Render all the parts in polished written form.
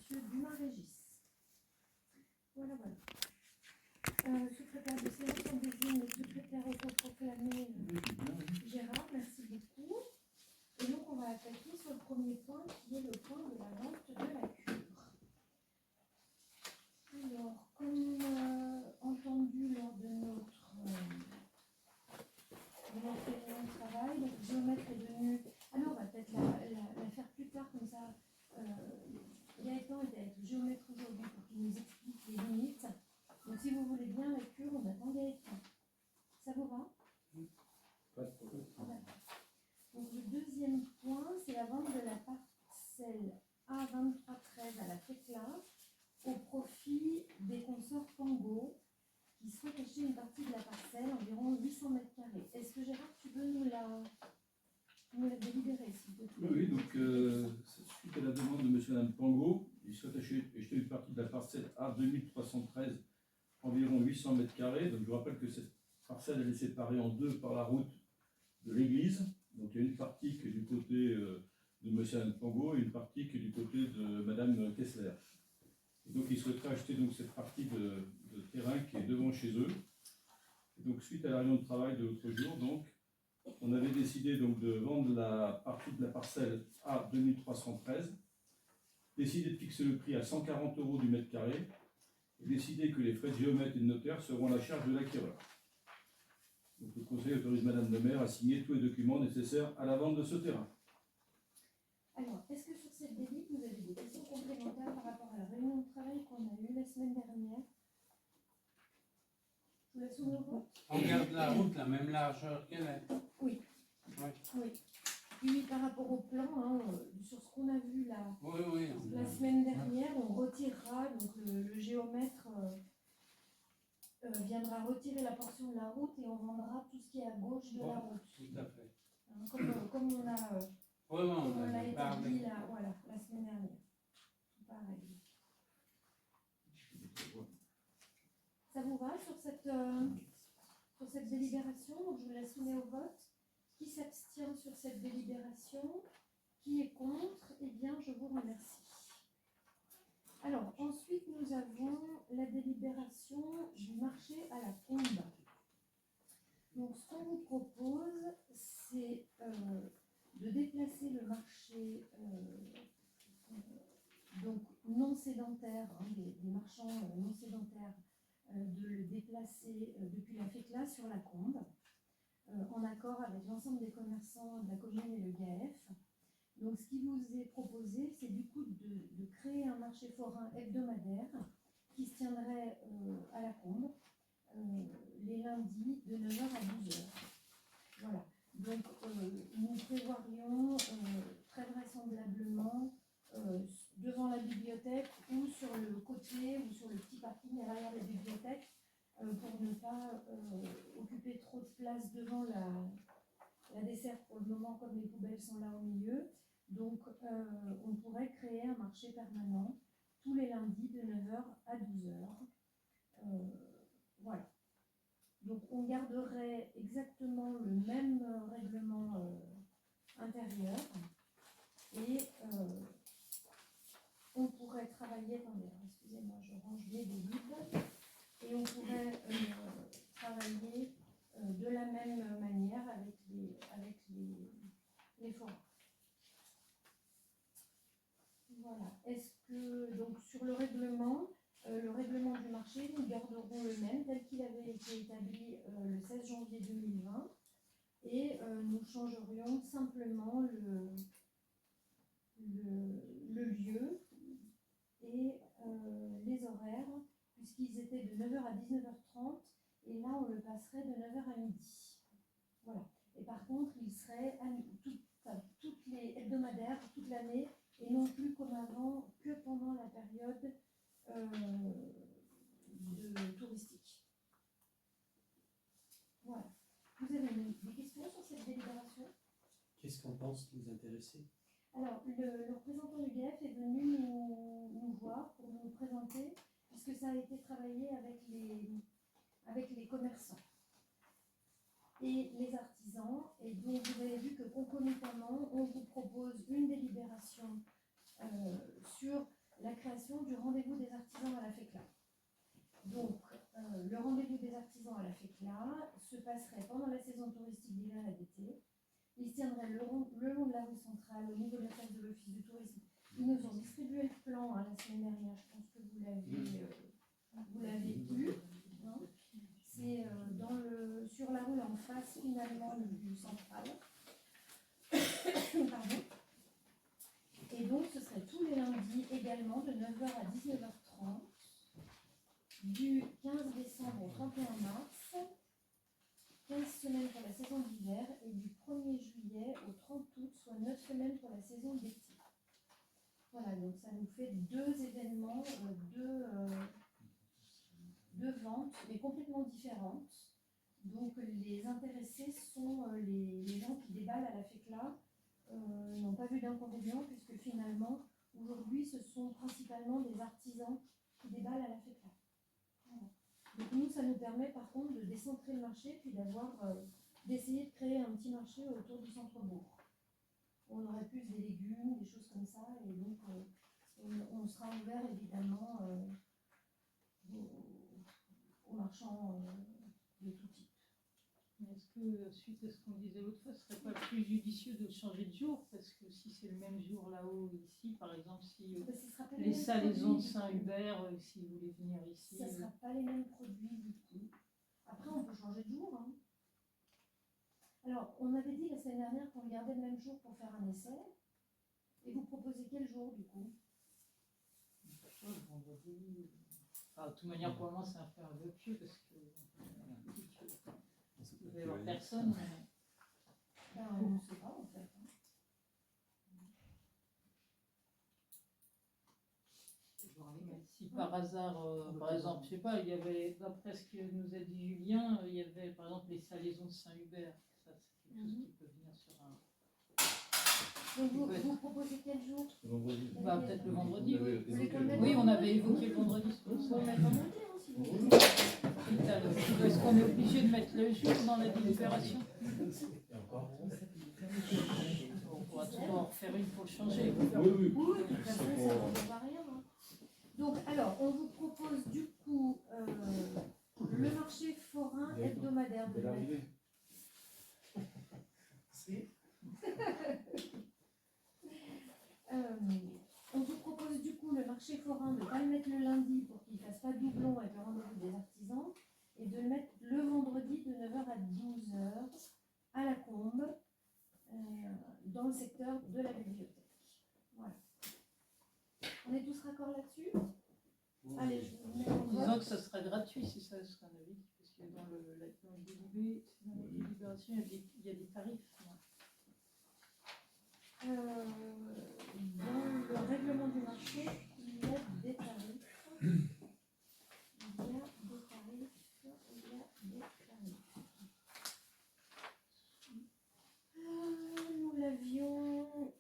Monsieur Dumas-Régis. Voilà, voilà. Secrétaire de séance, on désigne le secrétaire autoproclamé Gérard, merci beaucoup. Et donc on va attaquer sur le premier point qui est le point de la vente de la cure. Alors, comme entendu lors de notre réunion de travail, le géomètre est venu. Alors on va peut-être la faire plus tard comme ça. Gaëtan était avec le géomètre aujourd'hui pour qu'il nous explique les limites. Donc si vous voulez bien la cure, on attend Gaëtan. Ça vous va? Pas de problème. Donc le deuxième point, c'est la vente de la parcelle A2313 à la Fécla au profit des consorts Pango qui souhaitent acheter une partie de la parcelle, environ 800 mètres carrés. Est-ce que Gérard, tu veux nous la délibérer, s'il te plaît? Oui, donc suite à la demande de monsieur et madame Pango, ils souhaitent acheter une partie de la parcelle A2313, environ 800 mètres carrés. Donc je vous rappelle que cette parcelle elle est séparée en deux par la route de l'église. Donc il y a une partie qui est du côté de monsieur et madame Pango et une partie qui est du côté de madame Kessler. Et donc ils souhaiteraient acheter donc cette partie de terrain qui est devant chez eux. Et donc suite à la réunion de travail de l'autre jour, donc on avait décidé donc de vendre la partie de la parcelle A2313, décider de fixer le prix à 140 € du mètre carré et décider que les frais de géomètre et de notaire seront à la charge de l'acquéreur. Donc le conseil autorise Madame le maire à signer tous les documents nécessaires à la vente de ce terrain. Alors, est-ce que sur cette délite, vous avez des questions complémentaires par rapport à la réunion de travail qu'on a eue la semaine dernière? Je vous laisse ouvrir le vote. On garde la route la même largeur qu'elle est. Oui. Oui. Oui. Puis par rapport au plan, hein, sur ce qu'on a vu là, Oui. la semaine dernière, on retirera, donc le géomètre viendra retirer la portion de la route et on vendra tout ce qui est à gauche de la route. Tout à fait. Hein, comme on a, On l'a avait établi parlé. là, voilà, la semaine dernière. Tout pareil. Ça vous va sur cette délibération? Donc je vous la soumets au vote. Qui s'abstient sur cette délibération? Qui est contre? Eh bien, je vous remercie. Alors, ensuite, nous avons la délibération du marché à la Combe. Donc, ce qu'on vous propose, c'est de déplacer le marché donc non sédentaire, hein, des marchands non sédentaires, de le déplacer depuis la Fécla sur la Combe, en accord avec l'ensemble des commerçants de la commune et le GAF. Donc, ce qui vous est proposé, c'est du coup de créer un marché forain hebdomadaire qui se tiendrait à la Combe les lundis de 9h à 12h. Voilà. Donc, nous prévoirions très vraisemblablement devant la bibliothèque ou sur le côté ou sur le petit parking à l'arrière de la bibliothèque pour ne pas occuper trop de place devant la desserte pour le moment, comme les poubelles sont là au milieu. Donc, on pourrait créer un marché permanent tous les lundis de 9h à 12h. Voilà. Donc, on garderait exactement le même règlement intérieur et on pourrait travailler, attendez, excusez-moi, je range les livres, et on pourrait travailler de la même manière avec les forums. Voilà. Est-ce que, donc, sur le règlement du marché, nous garderons le même tel qu'il avait été établi le 16 janvier 2020 et nous changerions simplement le lieu et les horaires, puisqu'ils étaient de 9h à 19h30 et là on le passerait de 9h à midi. Voilà. Et par contre, il serait toutes les hebdomadaires, toute l'année, et non plus comme avant, que pendant la période touristique. Voilà. Vous avez des questions sur cette délibération? Qu'est-ce qu'on pense qui vous intéressait? Alors, le représentant du GAF est venu nous voir pour nous présenter, puisque ça a été travaillé avec les commerçants et les artisans. Et donc, vous avez vu que concomitamment, on vous propose une délibération sur la création du rendez-vous des artisans à la FECLA. Donc, le rendez-vous des artisans à la FECLA se passerait pendant la saison touristique d'hiver et d'été. Il se tiendrait le long de la rue centrale, au niveau de la place de l'Office du tourisme. Ils nous ont distribué le plan la semaine dernière, je pense que vous l'avez eu. Hein. C'est sur la rue en face finalement du central. Pardon. Et donc ce serait tous les lundis également de 9h à 19h30, du 15 décembre au 31 mars, 15 semaines pour la saison d'hiver et du 1er juillet au 30 août, soit 9 semaines pour la saison d'été. Voilà, donc ça nous fait 2 événements, deux ventes, mais complètement différentes. Donc les intéressés sont les gens qui déballent à la FECLA, n'ont pas vu d'inconvénient puisque finalement, aujourd'hui, ce sont principalement des artisans qui déballent à la FECLA. Voilà. Donc nous, ça nous permet par contre de décentrer le marché puis d'essayer de créer un petit marché autour du centre-bourg. On aurait plus des légumes, des choses comme ça, et donc on sera ouvert évidemment aux marchands de tout type. Est-ce que, suite à ce qu'on disait l'autre fois, ce serait pas plus judicieux de changer de jour? Parce que si c'est le même jour là-haut, ici, par exemple, si les salaisons de Saint-Hubert, si vous voulez venir ici. Ça ne sera pas les mêmes produits du tout. Après, on peut changer de jour. Hein. Alors, on avait dit la semaine dernière qu'on gardait le même jour pour faire un essai. Et vous proposez quel jour du coup? Vendredi. Enfin, de toute manière, pour moi, c'est un peu un vœu pieux parce que vous allez voir personne. Mais... on ne sait pas en fait. Si par hasard, par exemple, je sais pas, il y avait, d'après ce que nous a dit Julien, il y avait par exemple les salaisons de Saint-Hubert. Ça, c'est quelque chose qui peut venir sur un. Donc vous proposez quel jour? Le vendredi. Bah, peut-être le vendredi. Oui, on avait évoqué le vendredi. On peut mettre vendredi, hein, si vous voulez. Est-ce qu'on est obligé de mettre le jour dans la délibération? On pourra toujours en refaire une pour le changer. Oui. Oui, de toute façon, ça ne va rien. Hein. Donc, alors, on vous propose du coup le marché forain hebdomadaire de l'arrivée. On vous propose du coup le marché forain de ne pas le mettre le lundi pour qu'il ne fasse pas doublon avec le rendez-vous des artisans et de le mettre le vendredi de 9h à 12h à la Combe dans le secteur de la bibliothèque. Voilà. On est tous raccords là-dessus? Allez, je vous mets en vote. Disons que ça serait gratuit, c'est ça ce qu'on avait dit, parce que dans la délibération, il y a des tarifs. Dans le règlement du marché, il y a des tarifs. Nous l'avions,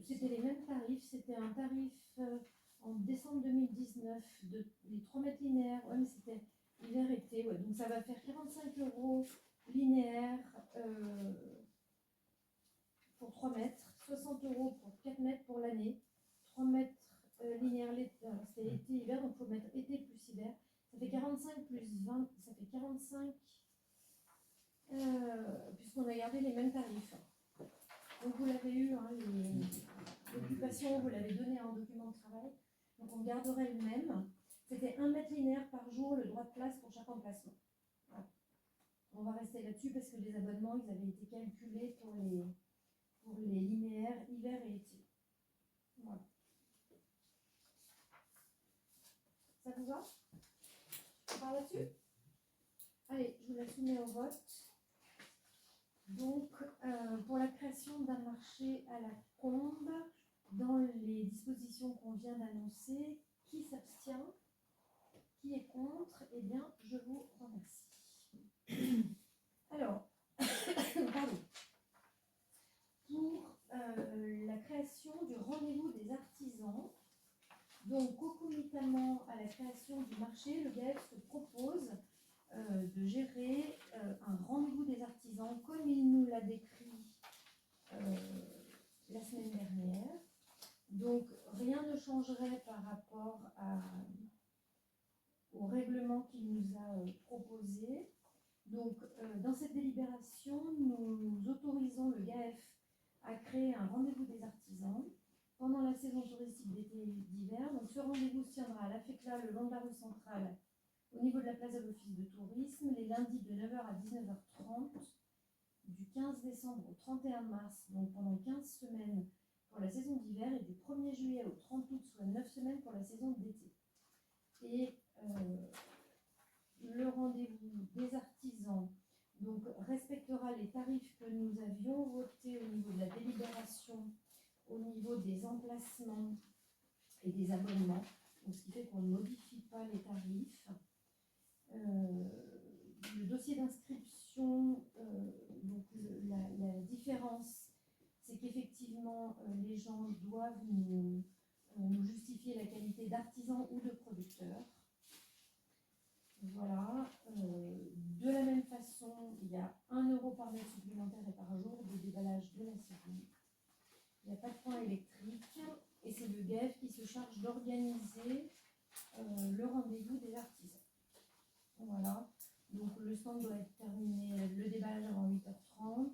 c'était les mêmes tarifs, c'était un tarif en décembre 2019 les 3 mètres linéaires, ouais, mais c'était hiver-été, ouais, donc ça va faire 45 € linéaires pour 3 mètres, 60 € pour 4 mètres pour l'année, 3 mètres linéaires l'été, c'était été-hiver, donc il faut mettre été plus hiver, ça fait 45 plus 20, ça fait 45, puisqu'on a gardé les mêmes tarifs. Donc vous l'avez eu, hein, l'occupation, vous l'avez donné en document de travail, donc on garderait le même. C'était 1 mètre linéaire par jour, le droit de place pour chaque emplacement. Voilà. On va rester là-dessus parce que les abonnements, ils avaient été calculés pour les linéaires hiver et été. Voilà. Ça vous va? On parle là-dessus? Allez, je vous la soumets au vote. Donc, pour la création d'un marché à la Combe, dans les dispositions qu'on vient d'annoncer, qui s'abstient? Qui est contre? Eh bien, je vous remercie. Alors, pardon. Pour la création du rendez-vous des artisans, donc concomitamment à la création du marché, le GAEF se propose de gérer un rendez-vous des artisans comme il nous l'a décrit la semaine dernière, Donc, rien ne changerait par rapport au règlement qu'il nous a proposé. Donc, dans cette délibération, nous autorisons le GAEF à créer un rendez-vous des artisans pendant la saison touristique d'été et d'hiver. Donc, ce rendez-vous se tiendra à la FECLA le long de la rue centrale, au niveau de la place de l'Office de tourisme, les lundis de 9h à 19h30, du 15 décembre au 31 mars, donc pendant 15 semaines pour la saison d'hiver, et du 1er juillet au 30 août, soit 9 semaines pour la saison d'été. Et le rendez-vous des artisans donc, respectera les tarifs que nous avions votés au niveau de la délibération, au niveau des emplacements et des abonnements, donc, ce qui fait qu'on ne modifie pas les tarifs. Le dossier d'inscription, donc la différence, c'est qu'effectivement les gens doivent nous justifier la qualité d'artisan ou de producteur. Voilà. De la même façon, il y a 1 € par mètre supplémentaire et par jour de déballage de la saison. Il n'y a pas de point électrique et c'est le GAEF qui se charge d'organiser le rendez-vous des artisans. Voilà. Donc le stand doit être terminé, le déballage avant 8h30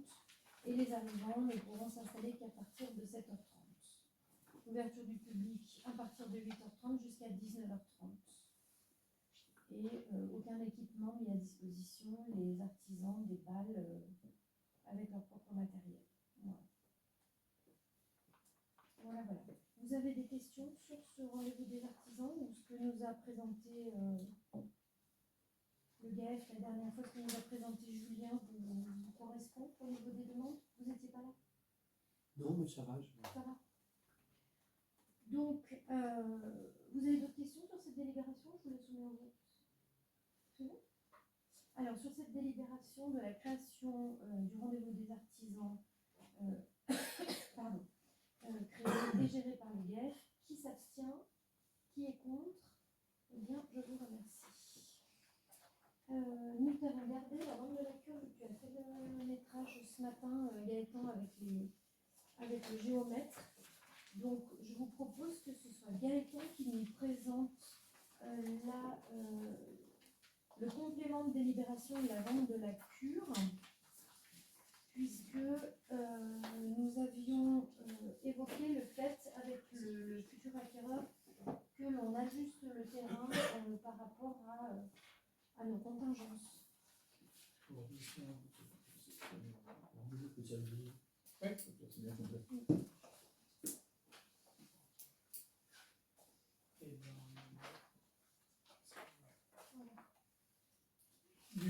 et les arrivants ne pourront s'installer qu'à partir de 7h30. Ouverture du public à partir de 8h30 jusqu'à 19h30. Et aucun équipement mis à disposition, les artisans déballent avec leur propre matériel. Voilà. Voilà. Vous avez des questions sur ce rendez-vous des artisans ou ce que nous a présenté le GAEF la dernière fois, ce que nous a présenté Julien vous correspond au niveau des demandes? Vous n'étiez pas là? Non, mais ça va. Ça va. Donc, vous avez d'autres questions sur cette délibération? Je vous laisse soumettre au vote. C'est bon? Alors, sur cette délibération de la création du rendez-vous des artisans, créé et géré par le GAEF, qui s'abstient? Qui est contre? Eh bien, je vous remercie. Nous t'avons gardé la vente de la cure, tu as fait le métrage ce matin, Gaëtan, avec le géomètre. Donc, je vous propose que ce soit Gaëtan qui nous présente le complément de délibération de la vente de la cure, puisque nous avions évoqué le fait avec le futur acquéreur que l'on ajuste le terrain par rapport à nos contingences. Du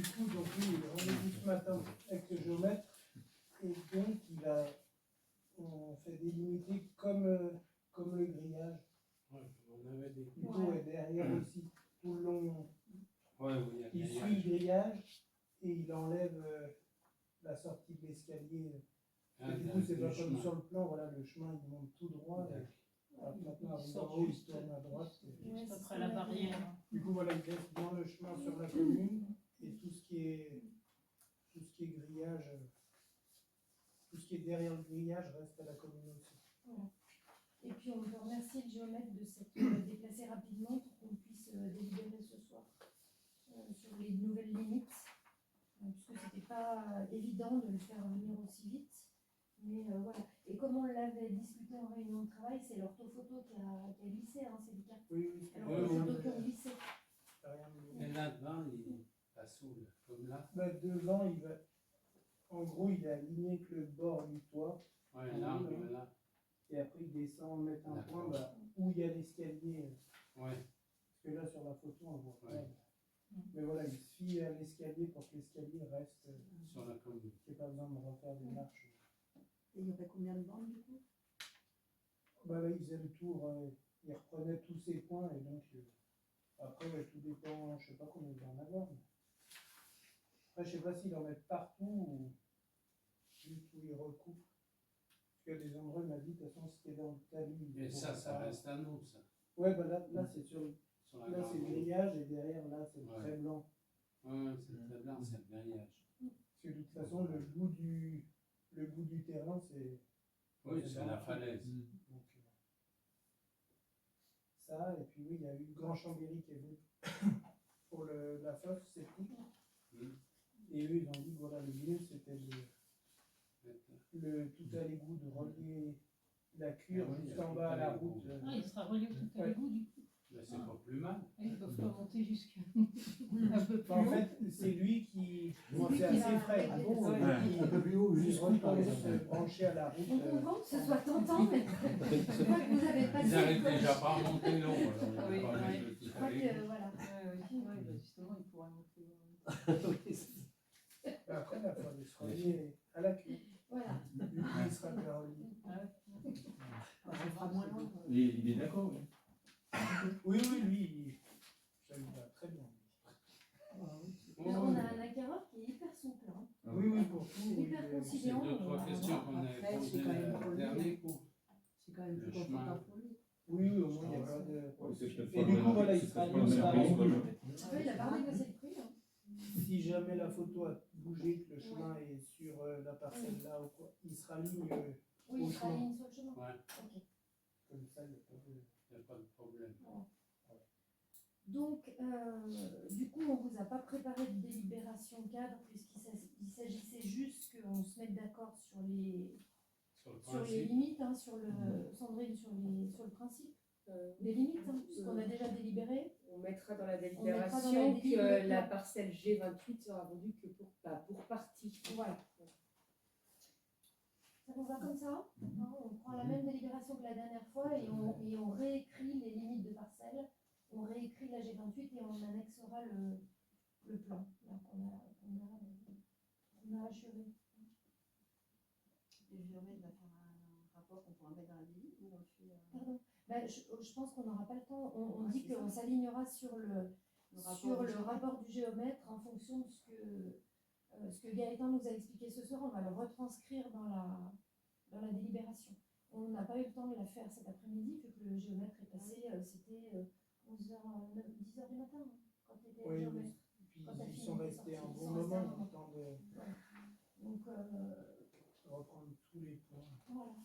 coup, donc oui, rendez-vous ce matin avec le géomètre, et donc on fait délimiter comme le grillage. Ouais, on avait des... Plutôt et derrière aussi, tout le long, Ouais, oui, il suit le grillage et il enlève la sortie de l'escalier. Du coup, c'est pas comme sur le plan, voilà, le chemin il monte tout droit. Alors maintenant, il se tourne à droite. Juste après la barrière. Du coup, voilà, il laisse bien le chemin sur la commune et tout ce qui est grillage, tout ce qui est derrière le grillage reste à la commune aussi. Voilà. Et puis on peut remercier le géomètre de s'être déplacé rapidement pour qu'on puisse délibérer ce soir sur les nouvelles limites, puisque c'était pas évident de le faire venir aussi vite. Mais voilà. Et comme on l'avait discuté en réunion de travail, c'est l'orthophoto qui a glissé, hein, c'est du cas. Oui, Alors l'orthophoto qui a glissé. Et là-devant, il passe où, là? Comme là? Bah, devant, en gros, il est aligné avec le bord du toit. Ouais, là, Oui. là. Et après, il descend, mettre un D'accord. point où il y a l'escalier. Ouais. Parce que là, sur la photo, on voit pas. Ouais. Mais voilà, il se fie à l'escalier pour que l'escalier reste. Sur la commune. Qu'il n'y ait pas besoin de refaire des marches. Et il y aurait combien de bandes du coup? Bah là, il faisait le tour, il reprenait tous ses points et donc après, tout dépend, je sais pas combien il va en avoir. Mais... Après, je sais pas s'il en met partout ou juste où il recoupe. Parce qu'il y a des endroits, il m'a dit, de toute façon, c'était dans le talus. Et ça reste à nous, ça. Ouais, bah là c'est sur Sur la là, c'est le grande route. grillage et derrière, là, c'est le Ouais. très blanc. Ouais, c'est très blanc, c'est le grillage. Parce que de toute façon, le bout du terrain, c'est. Oui, c'est c'est dans la le falaise. Donc, ça, et puis oui, il y a eu le Grand Chambéry qui est venu pour la fosse septique. Et eux, ils ont dit, voilà, le mieux, c'était tout à l'égout de relier la cure jusqu'en bas à la route. Ah, il sera relié tout à l'égout du coup. Mais c'est pas plus mal. Ils ne peuvent pas monter jusqu'à un peu plus En haut. fait, c'est lui qui. lui C'est qui assez l'a frais. réglé, Bon, ouais. Un peu plus haut, juste juste par retourner exemple. se brancher à la route. On comprend que ce soit tentant, mais je crois que vous avez pas Ils de n'arrivent coche. déjà pas à monter long. Alors on va Oui, pas ouais. aller Je crois que, voilà. Bah, justement, il pourra monter. Après, il faut aller se relier à la cure. Voilà. Lui, il sera bien relié. Ça fera moins long. Il est d'accord, oui. Oui, lui, ça lui va très bien. Mais on a un acquéreur qui est hyper souple. Hein. Oui, pour tout. Hyper C'est conciliant. deux, trois questions qu'on avait Après, posées c'est quand même le pour lui. dernier coup. C'est quand même Le plus chemin. confortable pour lui. Oui, au moins, il n'y a pas de. Ouais, c'est peut-être Et pas du le coup, même voilà, prix, il c'est sera peut-être pas le même libre, prix, sera c'est pas le libre. même. Ah oui, il a pas négocié le prix. Hein. Si jamais la photo a bougé, que le chemin est sur la parcelle là ou quoi, il sera ligne Oui, au il sera chemin. ligne sur le chemin. Ouais, Ok. Comme ça, il n'y a pas de. il n'y a pas de problème. Donc, du coup, on ne vous a pas préparé de délibération cadre puisqu'il s'agissait juste qu'on se mette d'accord sur les Sur le principe, limites, hein, Sandrine, sur le principe des limites, hein, puisqu'on a déjà délibéré. On mettra dans la mettra dans la délibération délib que le la plan. parcelle G28 sera vendue que pour partie. Voilà. Ça vous va comme ça, hein? On prend la même délibération que la dernière fois et on réécrit les limites de parcelle, on réécrit la G28 et on annexera le plan qu'on a assuré. Le géomètre va faire un rapport qu'on pourra mettre dans la DI ou on le fait. Pardon. Ben, je pense qu'on n'aura pas le temps. On dit c'est qu'on ça. s'alignera sur le rapport rapport du géomètre en fonction de ce que Gaëtan nous a expliqué ce soir. On va le retranscrire dans la délibération. On n'a pas eu le temps de la faire cet après-midi vu que le géomètre est passé, c'était 11h, 10h du matin hein, quand tu étais Oui, géomètre. puis Quand t'as ils fini, sont t'es restés un sorti. bon Ils sont restés un moment, moment. le temps de Donc, reprendre tous les points. voilà.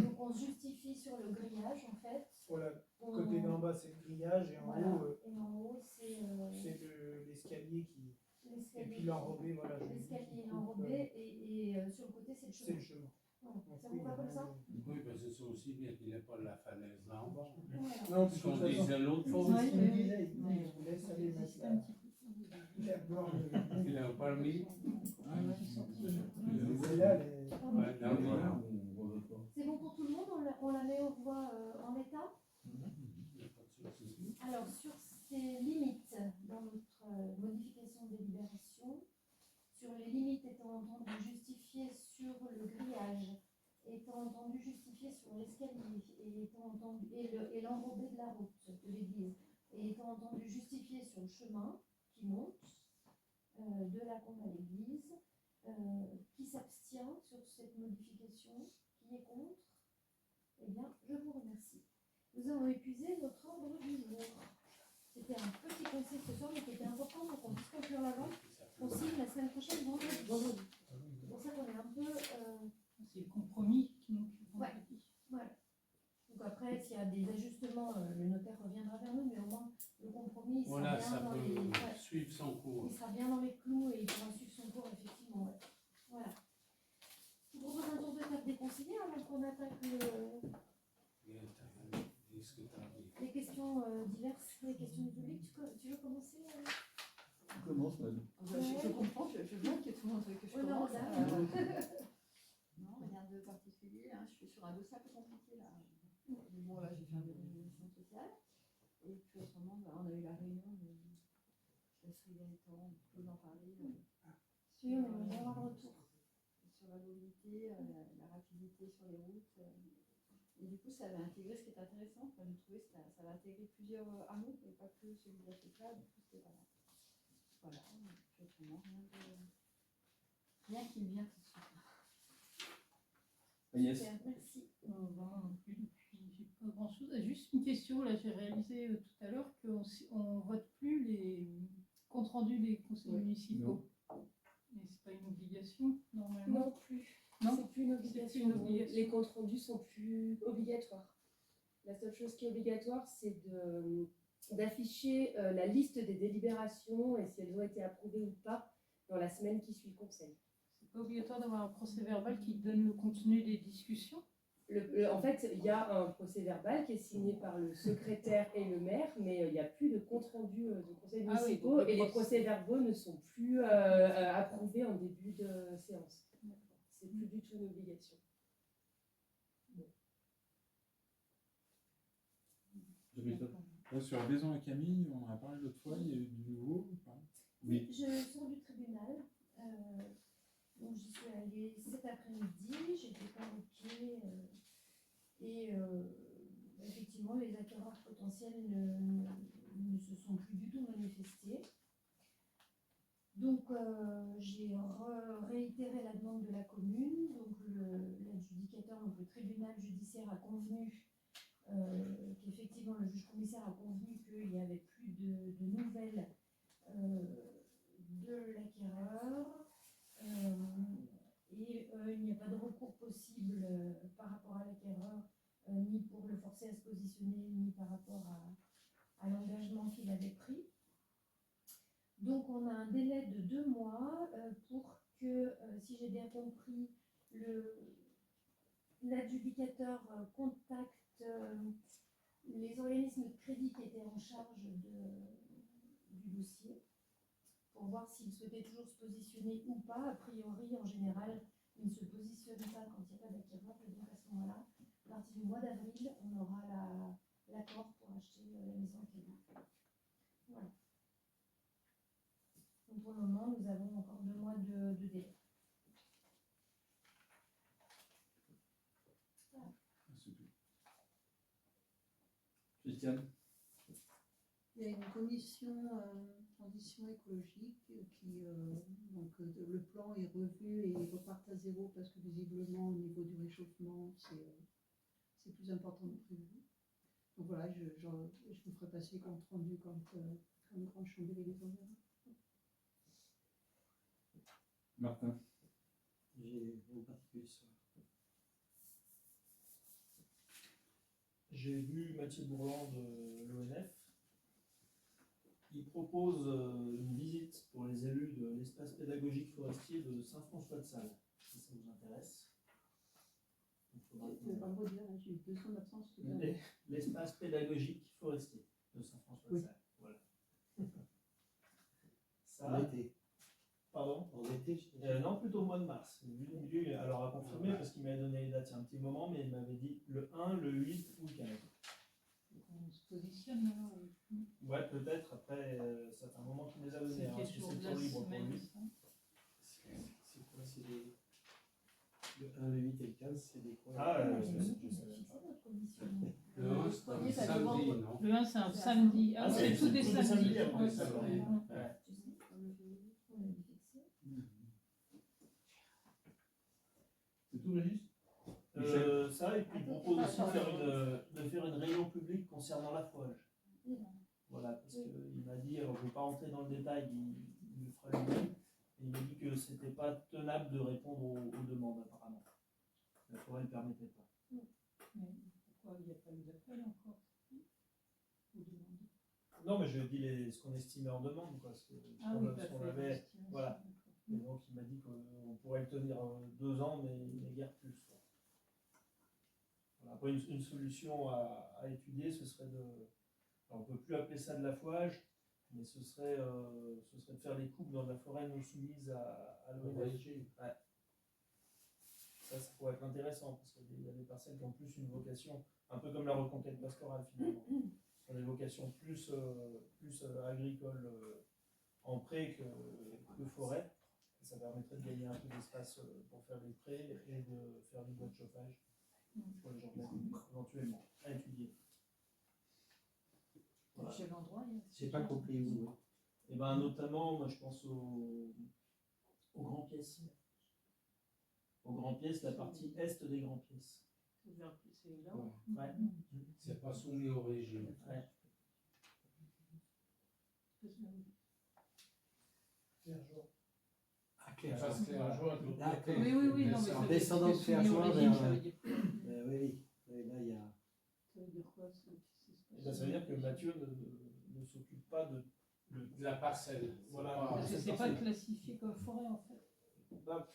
Donc on justifie sur le grillage en fait. Voilà, On- côté d'en bas c'est le grillage et en voilà. haut Et en haut c'est l'escalier qui. Et l'escalier. puis l'enrobé, voilà. je L'escalier dis, est enrobé et sur le côté c'est le c'est chemin. le chemin. Voilà. Donc, Ça oui, vous va comme ça? oui, parce que c'est aussi bien qu'il n'ait pas la falaise d'en bas. Voilà. Non, Ce de qu'on toute façon, disait l'autre faut fois, aussi Ouais, me ouais, disait, ouais. il dit, je vous laisse aller mettre C'était un petit peu. la borne. il n'a pas mis. Et là, les- Ouais, là, oui. On veut pas. C'est bon pour tout le monde? On la met au voie en état? Il n'y a pas de souci. Alors, sur ces limites, dans notre modification de délibération, sur les limites étant entendu justifiées sur le grillage, étant entendu justifiées sur l'escalier, et étant entendu et l'enrobé de la route de l'église, et étant entendu justifié sur le chemin qui monte de la combe à l'église, qui s'abstient sur cette modification, qui est contre, eh bien, je vous remercie. Nous avons épuisé notre ordre du jour. C'était un petit conseil ce soir, mais qui était important pour qu'on puisse conclure la vente. On signe la semaine prochaine, vendredi. C'est pour ça qu'on est un peu... C'est le compromis qui nous occupe. Ouais. Voilà. Donc après, s'il y a des ajustements, le notaire reviendra vers nous, mais au moins, le compromis, il sera Voilà, bien ça dans peut les... ouais. suivre son cours. Il sera bien dans les clous et il pourra suivre son cours, effectivement. Ouais. Voilà. Je vous propose un tour de table des conseillers avant qu'on attaque Qu'est-ce que tu as dit? les questions diverses, les questions du public. Tu veux commencer Tu commences, madame. Je comprends, je veux bien que tout le monde que je Honneur aux commence. dames. Non, rien de particulier. Hein. Je suis sur un dossier un peu compliqué là. Mais bon, là, j'ai fait un peu d'émission sociale. Et puis en ce moment, on a eu la réunion de. Je laisserai Gaëtan, Claude en parler. Si, mais on va avoir le retour. Sur la mobilité, la rapidité sur les routes. Et du coup, ça avait intégré ce qui est intéressant. Enfin, j'ai trouvé que ça avait intégré plusieurs hameaux, et pas que celui de la Fécla. Du coup, c'était pas mal. Voilà, puis autrement, rien qui me vient tout de suite. Agnès. Super, merci. Vraiment non plus depuis, j'ai pas grand chose. Juste une question, là j'ai réalisé tout à l'heure qu'on ne vote plus les comptes rendus des conseils municipaux. Mais c'est pas une obligation normalement. Non plus. Non. C'est plus une C'est plus obligation. une obligation. Les comptes rendus sont plus obligatoires. La seule chose qui est obligatoire, c'est d'afficher la liste des délibérations et si elles ont été approuvées ou pas dans la semaine qui suit le conseil. C'est pas obligatoire d'avoir un procès verbal qui donne le contenu des discussions? En fait, il y a un procès verbal qui est signé par le secrétaire et le maire, mais il n'y a plus de compte-rendu de conseils Ah oui, municipaux donc le et les procès- procès-verbaux ne sont plus approuvés en début de séance. C'est plus du tout une obligation. Sur la maison à Camille, on en a parlé l'autre fois, il y a eu du nouveau ou pas? Oui, je sors du tribunal. Donc j'y suis allée cet après-midi, j'ai été convoquée et effectivement les acquéreurs potentiels ne se sont plus du tout manifestés. Donc j'ai réitéré la demande de la commune. Donc l'adjudicateur, donc le tribunal judiciaire a convenu qu'effectivement le juge commissaire a convenu qu'il n'y avait plus de nouvelles de l'acquéreur et il n'y a pas de recours possible par rapport à l'acquéreur ni pour le forcer à se positionner ni par rapport à l'engagement qu'il avait pris. Donc on a un délai de 2 mois pour que, si j'ai bien compris, l'adjudicateur contacte les organismes de crédit qui étaient en charge du dossier pour voir s'ils souhaitaient toujours se positionner ou pas. A priori, en général, ils ne se positionnent pas quand il n'y a pas d'acquéreur. Et donc à ce moment-là, à partir du mois d'avril, on aura l'accord pour acheter la maison à crédit. Voilà. Donc pour le moment, nous avons encore 2 mois de délai. Christiane? Il y a une commission transition écologique qui, donc le plan est revu et ils repartent à zéro parce que visiblement au niveau du réchauffement c'est plus important que prévu. Donc voilà, je vous ferai passer compte rendu quand le grand Chambéry les enverra. Martin? J'ai en particulier ça. J'ai vu Mathieu Bourland de l'ONF. Il propose une visite pour les élus de l'espace pédagogique forestier de Saint-François-de-Sales, si ça vous intéresse. Tu ne veux pas me redire, j'ai eu 2 semaines d'absence tout à l'heure. L'espace pédagogique forestier de Saint-François-de-Sales. Voilà. Ça, En été. pardon? En été, Non, plutôt au mois de mars. Lui, alors à confirmer, parce qu'il m'avait donné les dates il y a un petit moment, mais il m'avait dit le 1, le 8 ou le 15. On se positionne alors. Ouais, peut-être, après, ça fait un moment qu'il les a donnés, hein, parce que c'est trop libre pour lui. c'est quoi? C'est les... Le 1, le 8 et le 15, c'est des quoi? Ah, Je savais notre commission. Le 1, c'est un Premier, ça samedi, demande- non? Le 1, c'est un samedi. Ah, c'est tous des samedis. après, Ouais, ça va. ouais. Ouais. On avait fixé. C'est tout, Régis? Ça, et puis il propose aussi de faire une réunion publique concernant la fouage. Voilà, parce qu'il m'a dit, alors je ne vais pas rentrer dans le détail, il le fera lui-même, et il m'a dit que c'était pas tenable de répondre aux demandes apparemment. La forêt ne le permettait pas. Mais pourquoi il n'y a pas eu d'appel encore aux demandes? Non, mais je dis ce qu'on estimait en demande, quoi, ce Ah oui, pas qu'on fait avait. l'estimation, Voilà. d'accord. Et donc il m'a dit qu'on pourrait le tenir 2 ans, mais guère plus. Quoi. Voilà. Après, une solution à étudier, ce serait de. Alors, on ne peut plus appeler ça de l'affouage, mais ce serait de faire des coupes dans de la forêt non soumise à l'ONF. Ouais. Ça pourrait être intéressant, parce qu'il y a des parcelles qui ont plus une vocation, un peu comme la reconquête pastorale finalement. Qui ont des vocations plus agricoles en pré que forêt. Et ça permettrait de gagner un peu d'espace pour faire des prés et de faire du bois de chauffage pour les gens éventuellement à étudier. Voilà. Quel endroit il y a? J'ai pas compris où. Ouais. Et ben notamment, moi je pense aux grands pièces. Aux grands pièces, la partie est des grands pièces. C'est là-haut. Ouais. C'est pas soumis au régime. Ouais. Sergent. Ah, clair. Ça, c'était un jour avec le Ah, côté. Oui, mais non, mais ça- En descendant de soumis au Fergeois régime, vers. ça veut dire quoi? Oui. Là, il y a. Ça veut dire quoi? Et ça veut dire que Mathieu ne s'occupe pas de la parcelle. Voilà. Parce que c'est pas classifié comme forêt en fait. Bah,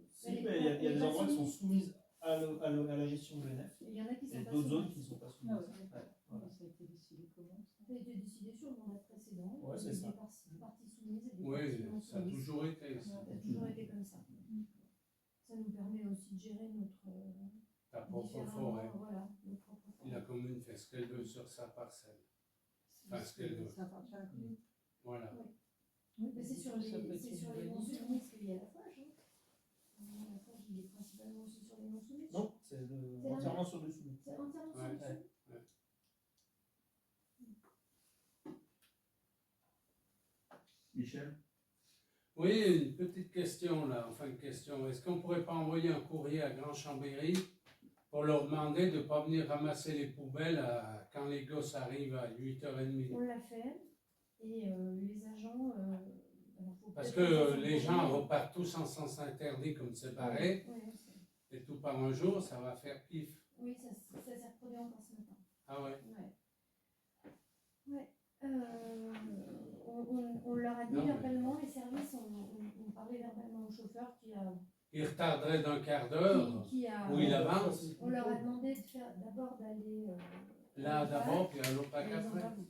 si, mais il y a des endroits qui sont soumis à la gestion de l'ENF. Il y en a qui sont Et pas d'autres zones soumises. qui ne sont pas soumises. Ah ouais. Ouais, voilà. Ça a été décidé comment ça? Ça a été décidé sur le mandat précédent. Ouais, il y c'est a ça. des parties soumises et des Oui, parties non ça a soumises. toujours été. Ça a toujours été comme ça. Ça nous permet aussi de gérer notre Ta propre différemment, forêt. voilà, notre propre Et la forêt. commune fait ce qu'elle veut sur sa parcelle. Enfin, ce qu'elle veut. Ça appartient à la commune. Voilà. Mais c'est sur les, Ça peut être c'est une sur les bonne non idée. soumises qu'il y a la fage. La fage, il est principalement aussi sur les non soumises. Non, c'est la entièrement même. sur le soumis. C'est entièrement sur Ouais, les soumis. Michel? Oui, une petite question là, enfin une question. Est-ce qu'on pourrait pas envoyer un courrier à Grand Chambéry pour leur demander de ne pas venir ramasser les poubelles quand les gosses arrivent à 8h30? On l'a fait. Et les agents. Alors, faut Parce peut-être que faire les son gens courrier. repartent tous en sens interdit comme c'est barré, Ouais, et tout par un jour, ça va faire pif. oui, ça s'est reproduit encore ce matin. Ah ouais. Ouais. On leur a dit Non, mais- verbalement, les services ont parlé verbalement au chauffeur Il retarderait d'un quart d'heure, qui a. où il avance, On leur a demandé de faire d'abord d'aller. là d'abord, puis à l'autre Et ils ont après. pas voulu.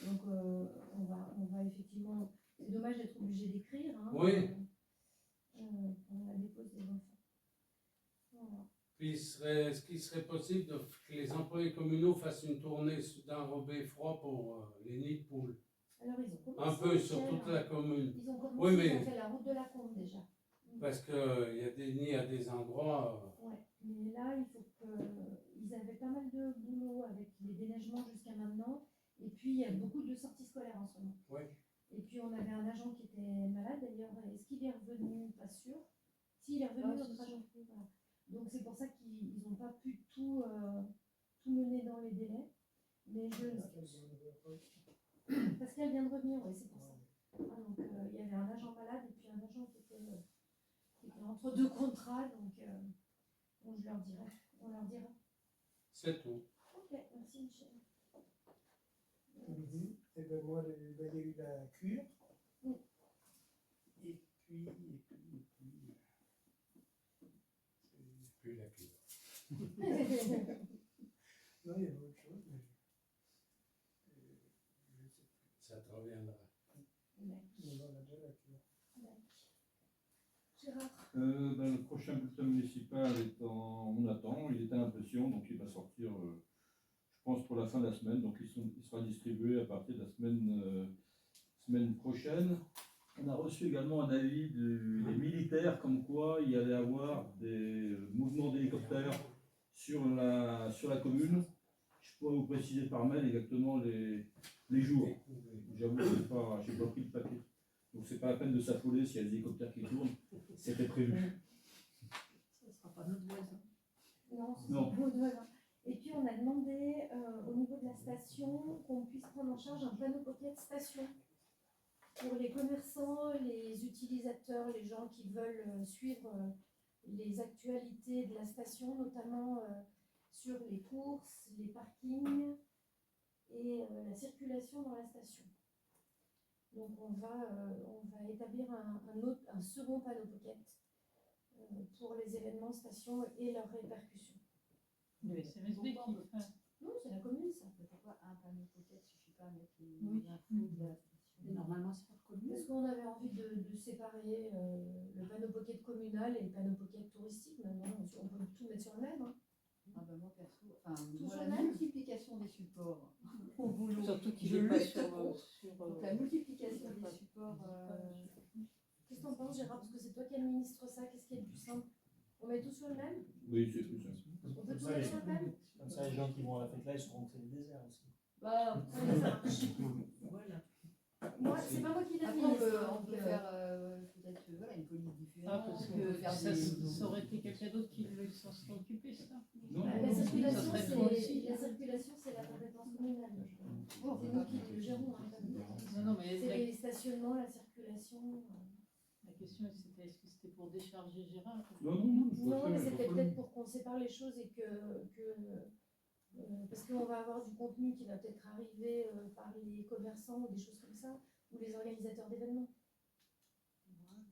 Donc on va effectivement. C'est dommage d'être obligé d'écrire. Hein, Oui. pendant la dépose des enfants. Voilà. Puis est-ce qu'il serait possible que les employés communaux fassent une tournée d'enrobé froid pour les nids de poules? Alors ils ont commencé. Un peu sur Michel, toute la commune. Ils ont commencé, Oui, mais- ils ont fait la route de la Combe déjà. Parce qu'il y a des nids à des endroits. Ouais, mais là, il faut que. Ils avaient pas mal de boulot avec les déneigements jusqu'à maintenant. Et puis, il y a beaucoup de sorties scolaires en ce moment. Oui. Et puis, on avait un agent qui était malade d'ailleurs. Est-ce qu'il est revenu? Pas sûr. Si, il est revenu, notre agent. Voilà. Donc, c'est pour ça qu'ils n'ont pas pu tout mener dans les délais. Mais parce qu'elle vient de revenir, oui, c'est pour ça. Ah, donc, il y avait un agent malade et puis un agent qui était entre deux contrats. Donc, je leur dirai. On leur dira. C'est tout. Ok, merci Michel. Et ben moi, il y a eu la cure. Mm. Et puis. Puis la cure. Non, il y avait autre chose, mais. Je sais plus. Ça te reviendra. Mais on a déjà la cure. Gérard. Le prochain bulletin municipal on attend, il est à l'impression, donc il va sortir, je pense, pour la fin de la semaine. Donc il sera distribué à partir de la semaine prochaine. On a reçu également un avis des militaires comme quoi il y allait avoir des mouvements d'hélicoptères sur la commune. Je pourrais vous préciser par mail exactement les jours. J'avoue que je n'ai pas pris le papier. Donc c'est pas la peine de s'affoler s'il y a des hélicoptères qui tournent. C'était prévu. Ça ne sera pas notre voisin. Non, c'est Non. pas notre voisin. Et puis on a demandé au niveau de la station qu'on puisse prendre en charge un panneau pocket station pour les commerçants, les utilisateurs, les gens qui veulent suivre les actualités de la station, notamment sur les courses, les parkings et la circulation dans la station. Donc on va établir un second panneau pocket pour les événements station et leurs répercussions. Le SMSB qui fait. Non, c'est la commune ça. Mais pourquoi un panneau pocket suffit pas avec les Oui. infos de la station? Mais normalement, c'est pas connu. Parce qu'on avait envie de séparer le panneau pocket communal et le panneau pocket touristique. Maintenant, on peut tout mettre sur le même. Hein. Ah ben moi perso, enfin Tout moi, sur la le même multiplication des supports au boulot. Surtout qu'il je est pas lutte sur. contre. Donc la multiplication des supports. Qu'est-ce que t'en penses, Gérard? Parce que c'est toi qui administre ça. Qu'est-ce qui est le plus simple? On met tout sur le même? Oui, c'est plus simple. On peut Comme tout ça, mettre sur le même? Comme ça, les gens qui vont à la fête là, ils sauront que c'est le désert aussi. Bah, ça marche. Voilà. Moi, c'est pas moi qui Après l'administre. on peut faire peut-être voilà, une police différente. Ah, parce on que peut faire ça aurait été quelqu'un d'autre qui s'en serait occupé, ça. Non, La non, circulation, Ça serait toi aussi. c'est la compétence communale. Bon, C'est nous qui le gérons. Hein, Non, non, mais c'est les stationnements, la circulation. la question c'était est-ce que c'était pour décharger Gérard? non, je vois Non, très mais bien, c'était je vois peut-être pour qu'on sépare les choses et que Parce qu'on va avoir du contenu qui va peut-être arriver par les commerçants ou des choses comme ça, ou les organisateurs d'événements.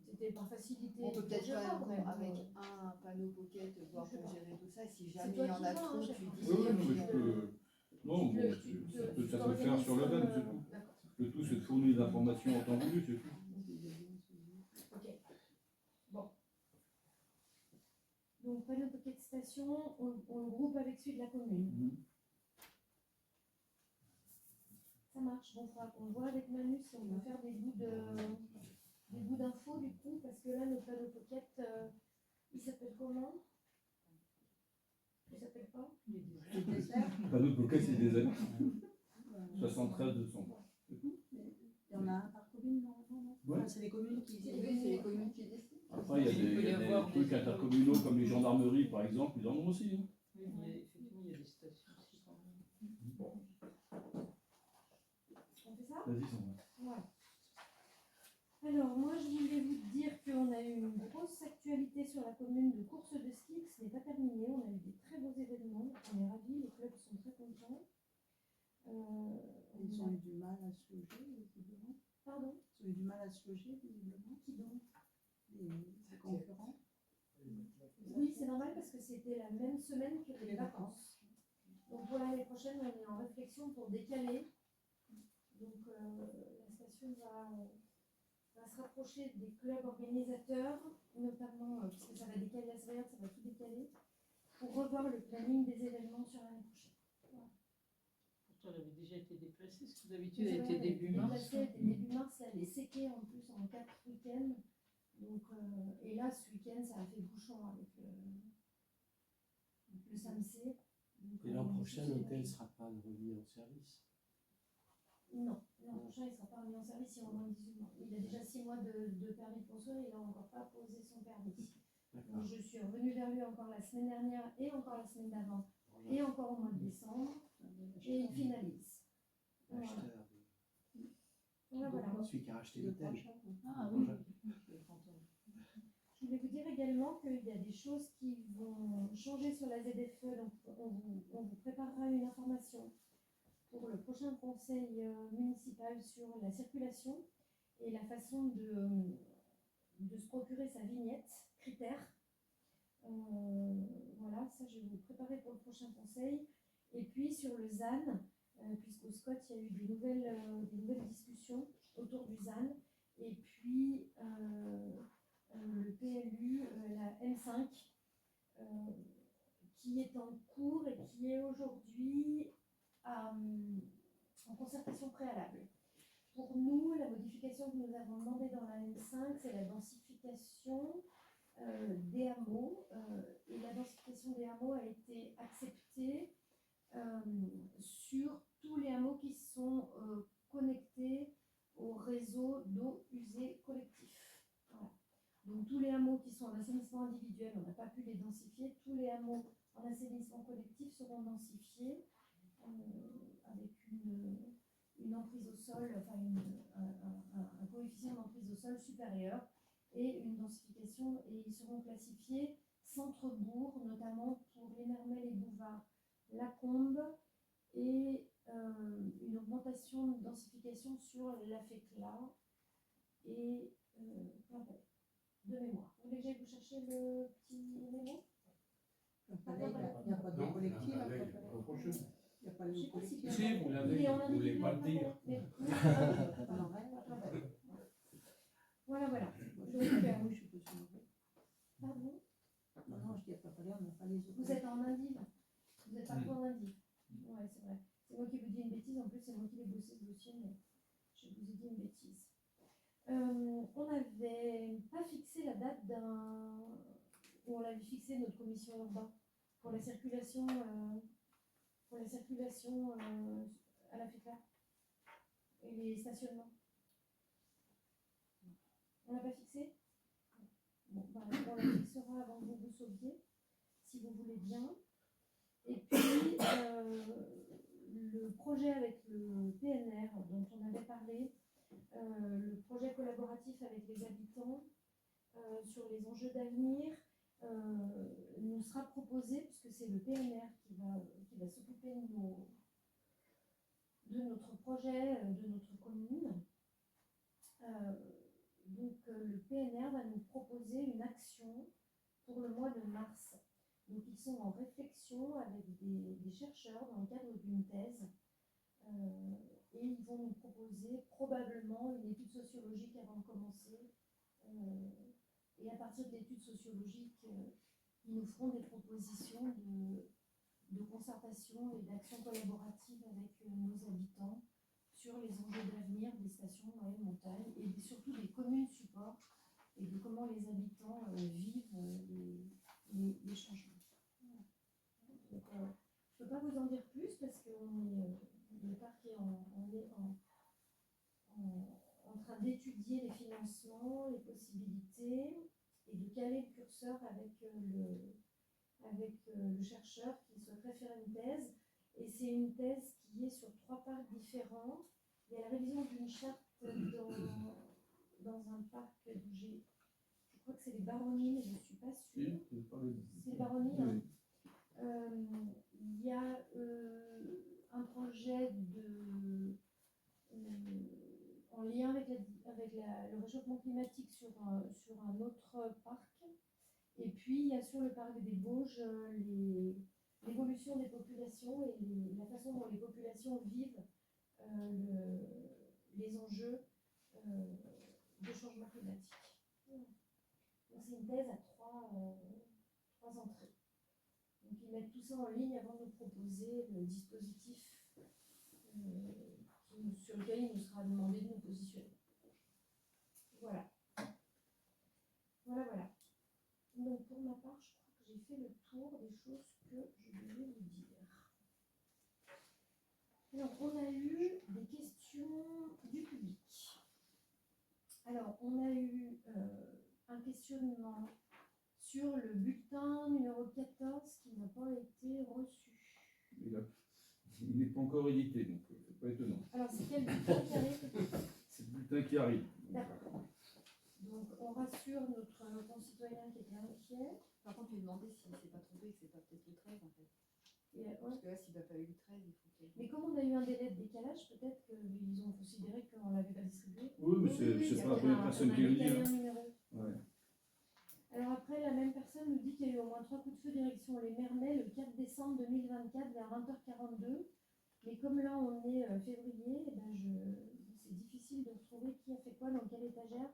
C'était par facilité. On peut peut-être gérer, faire mais avec bon, un panneau pocket, voir pour gérer tout ça. Et si C'est jamais il toi y en qui a vois, trop, hein, tu chef. dis. Oui, non, mais je peux. Non, bon, ça peut le faire sur le web, c'est tout. D'accord. Le tout, c'est de fournir des informations en temps voulu, c'est tout. Ok. Bon. Donc, panneau pocket station, on le groupe avec celui de la commune. Ça marche. Bon, on voit avec Manu si on veut faire des bouts d'infos du coup, parce que là, notre panneau pocket, il s'appelle comment? Il s'appelle pas? Panneau pocket, c'est des ailes. 73 200. Il y en a un par commune, non? Ouais. Enfin, c'est les communes qui Oui, c'est les communes qui décident. Après, il y a des trucs intercommunaux comme les gendarmeries, par exemple, ils en ont aussi. Hein. Oui, mais effectivement, il y a des stations aussi quand même. Bon, On fait ça? vas-y, ça va. Voilà. Alors, moi, je voulais vous dire qu'on a eu une grosse actualité sur la commune de course de ski, que ce n'est pas terminé. On a eu des très beaux événements. On est ravis, les clubs sont très contents. Ils ont eu du mal à se loger, visiblement. Pardon? Ils ont eu du mal à se loger, visiblement. Qui donc? Les concurrents. Oui, c'est normal parce que c'était la même semaine que les vacances. Donc pour l'année prochaine, on est en réflexion pour décaler. Donc la station va se rapprocher des clubs organisateurs, notamment parce que ça va décaler la semaine, ça va tout décaler, pour revoir le planning des événements sur l'année prochaine. Voilà. Pourtant, elle avait déjà été déplacée, parce que d'habitude, elle était début mars. Déplacée, elle était début mars, elle est séquée en plus en 4 week-ends. Donc, et là, ce week-end, ça a fait bouchon avec le SAMC. Et l'an prochain, l'hôtel ne sera pas remis en service. Non, l'an prochain, il ne sera pas remis en service, il a au moins 18 mois. Il a déjà 6 mois de permis de construire, il n'a encore pas posé son permis. Donc, je suis revenue vers lui encore la semaine dernière et encore la semaine d'avant et encore au mois de décembre. Et il finalise. Voilà. Voilà. Celui qui a racheté l'hôtel. Ah oui. Je voulais vous dire également qu'il y a des choses qui vont changer sur la ZFE, donc on vous préparera une information pour le prochain conseil municipal sur la circulation et la façon de se procurer sa vignette critère. Voilà, ça je vais vous préparer pour le prochain conseil. Et puis sur le ZAN, puisqu'au SCOT il y a eu des nouvelles discussions autour du ZAN, et puis le PLU, la M5, qui est en cours et qui est aujourd'hui en concertation préalable. Pour nous, la modification que nous avons demandée dans la M5, c'est la densification des hameaux. Et la densification des hameaux a été acceptée sur tous les hameaux qui sont connectés au réseau d'eau usée collectif. Voilà. Donc tous les hameaux qui sont en assainissement individuel, on n'a pas pu les densifier. Tous les hameaux en assainissement collectif seront densifiés avec une emprise au sol, enfin un coefficient d'emprise au sol supérieur et une densification, et ils seront classifiés centre-bourg, notamment pour l'Énermel et Bouvard, la Combe, et une augmentation de densification sur la Fécla et de mémoire. Vous voulez que j'aille vous chercher le petit mémo? Il n'y a pas de collectif. Il n'y a pas de collectif. Si, vous l'avez, vous ne voulez pas le dire. Voilà, voilà. Pardon? Non, je dis pas parler, on n'a pas les autres. Vous êtes en indive? Vous êtes pas trop en indive? Ouais, c'est vrai. C'est moi qui vous dis une bêtise, en plus c'est moi qui l'ai bossé ce dossier, mais je vous ai dit une bêtise. On n'avait pas fixé la date où on avait fixé notre commission urbaine pour la circulation, à la FECLA et les stationnements. On l'a pas fixé? Bon, bah, on la fixera avant que vous vous sauviez, si vous voulez bien. Et puis, le projet avec le PNR dont on avait parlé, le projet collaboratif avec les habitants sur les enjeux d'avenir, nous sera proposé, puisque c'est le PNR qui va s'occuper de notre projet, de notre commune. Donc le PNR va nous proposer une action pour le mois de mars. Donc ils sont en réflexion avec des chercheurs dans le cadre d'une thèse. Et ils vont nous proposer probablement une étude sociologique avant de commencer. Et à partir de l'étude sociologique, ils nous feront des propositions de concertation et d'action collaborative avec nos habitants sur les enjeux d'avenir des stations moyenne montagne et surtout des communes supports et de comment les habitants vivent les changements. Voilà. Donc, je ne peux pas vous en dire plus parce que le parc est en train d'étudier les financements, les possibilités et de caler le curseur avec le chercheur qui souhaiterait faire une thèse. Et c'est une thèse qui est sur 3 parcs différents. Il y a la révision d'une charte dans un parc je crois que c'est les Baronnies, mais je ne suis pas sûre. C'est les Baronnies. Oui. Il y a un projet en lien avec le réchauffement climatique sur un autre parc. Et puis, il y a sur le parc des Bauges l'évolution des populations et la façon dont les populations vivent les enjeux de changement climatique. Donc, c'est une thèse à 3 entrées. Donc, ils mettent tout ça en ligne avant de nous proposer le dispositif sur lequel il nous sera demandé de nous positionner. Voilà. Voilà. Donc, pour ma part, je crois que j'ai fait le tour des choses que je devais vous dire. Alors, on a eu des questions du public. Alors, on a eu un questionnement sur le bulletin numéro 14 qui n'a pas été reçu. Il n'est pas encore édité, donc c'est pas étonnant. Alors, c'est quel bulletin qui arrive? C'est le bulletin qui arrive. D'accord. Donc, on rassure notre concitoyen qui était inquiet. Par contre, lui demander s'il ne s'est pas trompé, que c'est pas peut-être le 13 en fait. Ouais. Parce que là, s'il n'a pas eu le 13, il faut que... Mais comme on a eu un délai de décalage, peut-être qu'ils ont considéré qu'on ne l'avait pas distribué. Oui, mais c'est pas la première personne qui le dit. Hein. Ouais. Alors après, la même personne nous dit qu'il y a eu au moins 3 coups de feu direction les Mernais le 4 décembre 2024 vers 20h42. Mais comme là, on est février, eh ben c'est difficile de retrouver qui a fait quoi dans quelle étagère.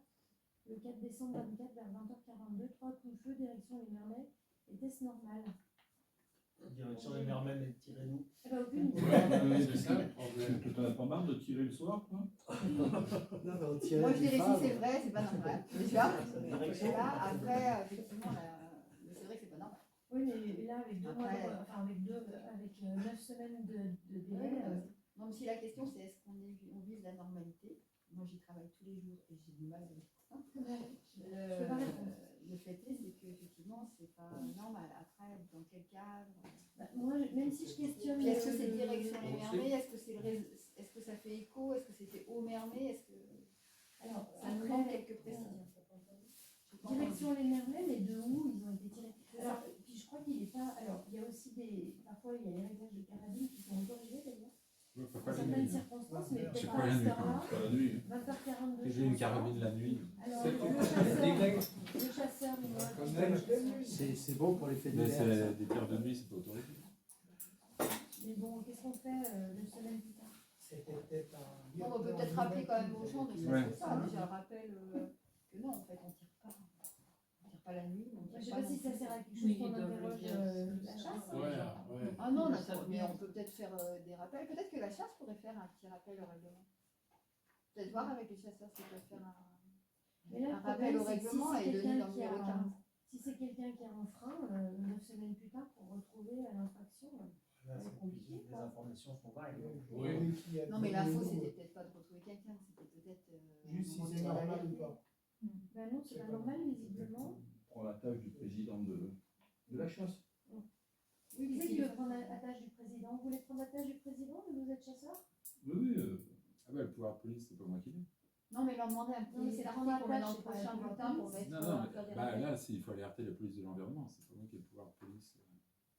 Le 4 décembre 2024 vers 20h42, 3 coups de feu direction les Mernais. Était-ce normal? Direction les Mermen et tirez-nous. Eh ben, aucune idée. C'est ça le problème. Tu n'en as pas marre de tirer le soir, quoi? Moi, je dirais si c'est vrai, c'est pas normal. Déjà, après, effectivement, c'est vrai que c'est pas normal. Oui, mais là, avec 2 mois, avec 9 semaines de délai. Non, mais si la question c'est est-ce qu'on vise la normalité, moi j'y travaille tous les jours et j'ai du mal avec ça. Le fait est, c'est qu'effectivement, c'est pas normal. Après, dans quel cadre moi, même si je questionne. Puis est-ce que c'est direction les Mermets? Est-ce que ça fait écho? Est-ce que c'était au Mermets? Est-ce que. Alors, ça nous manque quelques précisions. Direction les Mermets, mais de où ils ont été tirés? Alors, puis je crois qu'il n'est pas. Alors, il y a aussi parfois, il y a les réglages de carabine qui sont autorisés d'ailleurs. Ouais, Dans certaines circonstances, mais peut-être pas la à nuit. cette heure-là. Pas la nuit. 20h42. J'ai une carabine la nuit. Alors, le chasseur, C'est bon pour les fêtes Mais d'hiver. c'est des tirs de nuit, c'est pas autorisé. mais bon, qu'est-ce qu'on fait 2 semaines plus tard? C'était peut-être un. On peut peut-être rappeler quand même aux gens de Ouais. ça. Déjà, rappelle que non, en fait, on tire pas la nuit. Je ne sais pas si ça sert à quelque chose qu'on interroge la chasse. Ouais. Ah non, d'accord, mais on peut peut-être faire des rappels. Peut-être que la chasse pourrait faire un petit rappel au règlement. Peut-être voir avec les chasseurs s'ils peuvent faire un rappel au règlement et donner dans le numéro 15. Si c'est quelqu'un qui a enfreint, 9 semaines plus tard pour retrouver l'infraction, c'est compliqué. Les informations sont vagues. Oui. Non, mais l'info, c'était peut-être pas de retrouver quelqu'un, c'était peut-être. Juste si c'est normal ou pas. Ben non, c'est pas normal, visiblement. On prend la tâche du président de la chasse. Oui, qui c'est qui veut prendre la tâche du président? Vous voulez prendre la tâche du président, de vous êtes chasseur? Oui. Ah bah le pouvoir de police, c'est pas moi qui l'ai. Non, mais leur demander un Non, mais petit c'est article prendre qu'on met dans un le patch, prochain c'est pas bulletin pour la mettre Non, non, faire des bah, rappels. là, il faut alerter la police de l'environnement. C'est pas moi qui ai le pouvoir de police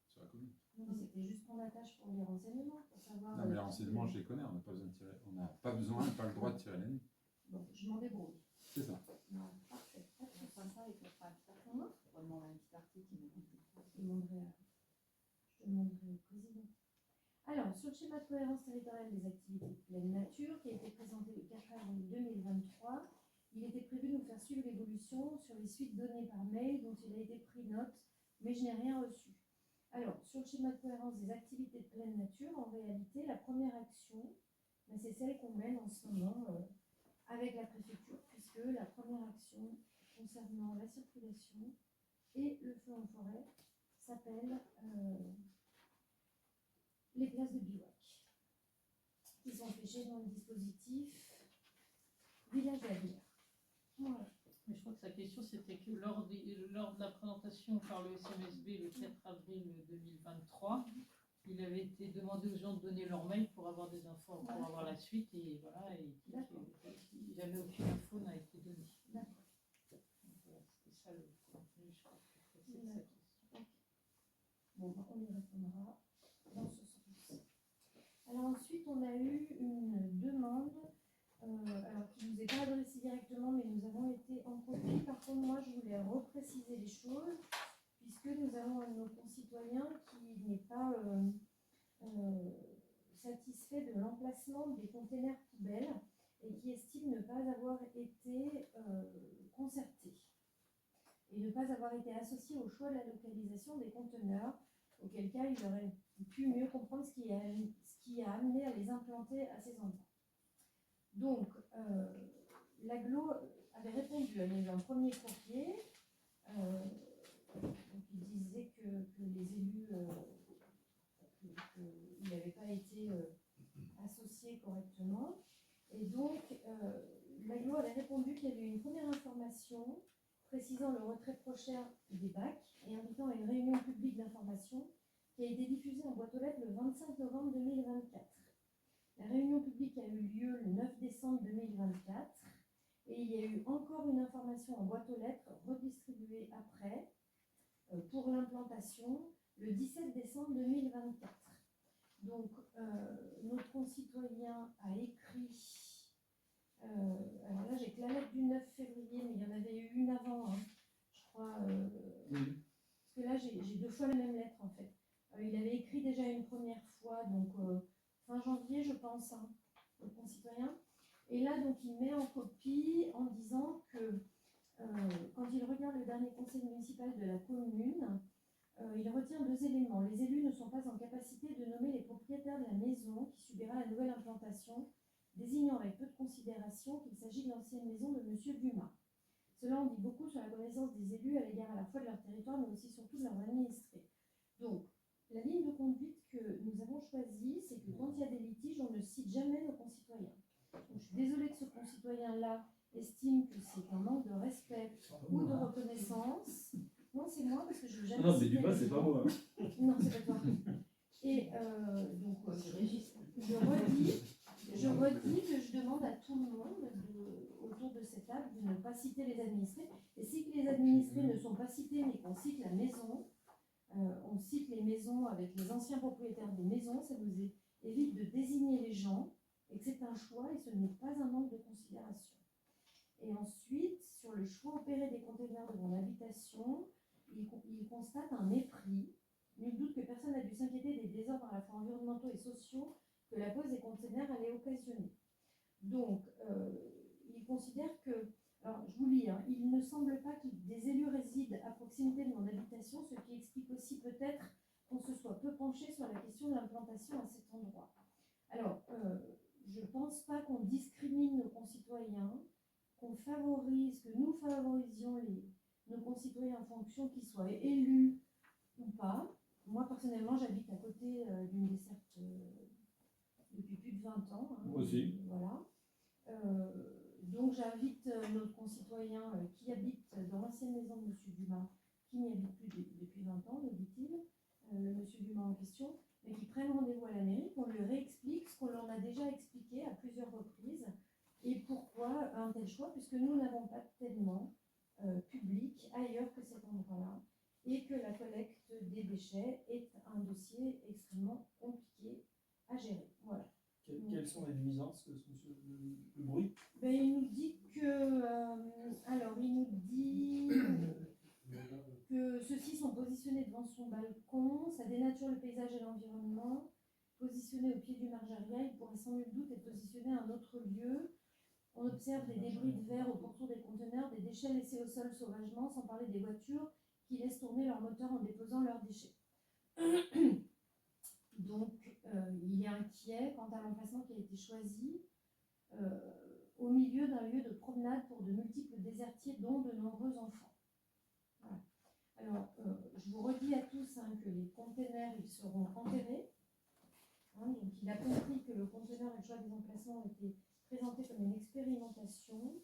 sur la commune. Non, mais c'était juste prendre la tâche pour les renseignements, pour savoir. Non, mais les renseignements, je les connais. On n'a pas besoin de tirer. On n'a pas besoin, pas le droit de tirer la nuit. Bon, je m'en débrouille. C'est ça. Non, parfait. Pas de On souci. fera ça avec notre article. Comment On va demander un petit article qui nous Je demanderai au président. Alors, sur le schéma de cohérence territoriale des activités de pleine nature, qui a été présenté le 4 avril 2023, il était prévu de nous faire suivre l'évolution sur les suites données par mail dont il a été pris note, mais je n'ai rien reçu. Alors, sur le schéma de cohérence des activités de pleine nature, en réalité, la première action, ben, c'est celle qu'on mène en ce moment avec la préfecture, puisque la première action concernant la circulation et le feu en forêt s'appelle les places de bivouac, qui sont fléchées dans le dispositif Village d'avenir. Voilà. Mais je crois que sa question, c'était que lors de la présentation par le SMSB le 4 avril 2023, il avait été demandé aux gens de donner leur mail pour avoir des infos, pour avoir la suite, et voilà, et jamais aucune info n'a été donnée. D'accord. Donc, voilà, c'était ça le contenu, je crois, que c'est sa question. Bon, ben, on y répondra dans ce sens. Alors ensuite, on a eu une demande alors qui ne nous est pas adressée directement, mais nous avons été en copie. Par contre, moi, je voulais repréciser les choses, puisque nous avons un de nos concitoyens qui n'est pas satisfait de l'emplacement des containers poubelles et qui estime ne pas avoir été concerté et ne pas avoir été associé au choix de la localisation des conteneurs, auquel cas il aurait pu mieux comprendre ce qui a amené à les implanter à ces endroits. Donc, l'AGLO avait répondu, il y a eu un premier courrier, donc il disait que les élus, qu'il n'avait pas été associé correctement, et donc l'AGLO avait répondu qu'il y avait eu une première information précisant le retrait prochain des bacs et invitant à une réunion publique d'information qui a été diffusée en boîte aux lettres le 25 novembre 2024. La réunion publique a eu lieu le 9 décembre 2024 et il y a eu encore une information en boîte aux lettres redistribuée après pour l'implantation le 17 décembre 2024. Donc, notre concitoyen a écrit, alors là j'ai que la lettre du 9 février, mais il y en avait eu une avant, hein, je crois, parce que là j'ai deux fois la même lettre en fait. Il avait écrit déjà une première fois, donc fin janvier, je pense, hein, le concitoyen. Et là, donc, il met en copie en disant que quand il regarde le dernier conseil municipal de la commune, il retient deux éléments. Les élus ne sont pas en capacité de nommer les propriétaires de la maison qui subira la nouvelle implantation, désignant avec peu de considération qu'il s'agit de l'ancienne maison de M. Dumas. Cela en dit beaucoup sur la connaissance des élus à l'égard à la fois de leur territoire, mais aussi surtout de leurs administrés. Donc, la ligne de conduite que nous avons choisie, c'est que quand il y a des litiges, on ne cite jamais nos concitoyens. Donc, je suis désolée que ce concitoyen-là estime que c'est un manque de respect ou de reconnaissance. Non, c'est moi, parce que je ne veux jamais. Non, mais Dumas, c'est pas moi. Non, c'est pas toi. Et donc, je redis que je demande à tout le monde autour de cette table de ne pas citer les administrés. Et si les administrés ne sont pas cités, mais qu'on cite la maison, on cite les maisons avec les anciens propriétaires des maisons, ça nous évite de désigner les gens et que c'est un choix et ce n'est pas un manque de considération. Et ensuite, sur le choix opéré des conteneurs de mon habitation, il constate un mépris. Nul doute que personne n'a dû s'inquiéter des désordres à la fois environnementaux et sociaux que la pose des conteneurs allait occasionner. Donc, il considère que, alors je vous lis, hein, il ne semble pas que des élus résident à proximité de mon habitation, ce qui explique aussi peut-être qu'on se soit peu penché sur la question de l'implantation à cet endroit. Alors, je ne pense pas qu'on discrimine nos concitoyens, qu'on favorise, que nous favorisions nos concitoyens en fonction qu'ils soient élus ou pas. Moi, personnellement, j'habite à côté d'une desserte depuis plus de 20 ans. Hein, moi aussi. Voilà. Donc, j'invite nos concitoyens qui habitent dans l'ancienne maison de M. Dumas, qui n'y habitent plus depuis 20 ans, nous dit-il, M. Dumas en question, mais qui prennent rendez-vous à la mairie, qu'on lui réexplique ce qu'on leur a déjà expliqué à plusieurs reprises, Et pourquoi un tel choix? Puisque nous n'avons pas tellement public ailleurs que cet endroit-là, et que la collecte des déchets est un dossier extrêmement compliqué à gérer. Voilà. Quelles sont les nuisances, monsieur, le bruit? Ben, il nous dit que, alors il nous dit que ceux-ci sont positionnés devant son balcon, ça dénature le paysage et l'environnement. Positionné au pied du margariat, il pourrait sans nul doute être positionné à un autre lieu. On observe des débris de verre au pourtour des conteneurs, des déchets laissés au sol sauvagement, sans parler des voitures qui laissent tourner leur moteur en déposant leurs déchets. Donc, il est inquiet quant à l'emplacement qui a été choisi au milieu d'un lieu de promenade pour de multiples désertiers, dont de nombreux enfants. Voilà. Alors, je vous redis à tous que les containers, ils seront enterrés. Donc, il a compris que le conteneur et le choix des emplacements ont été présentés comme une expérimentation.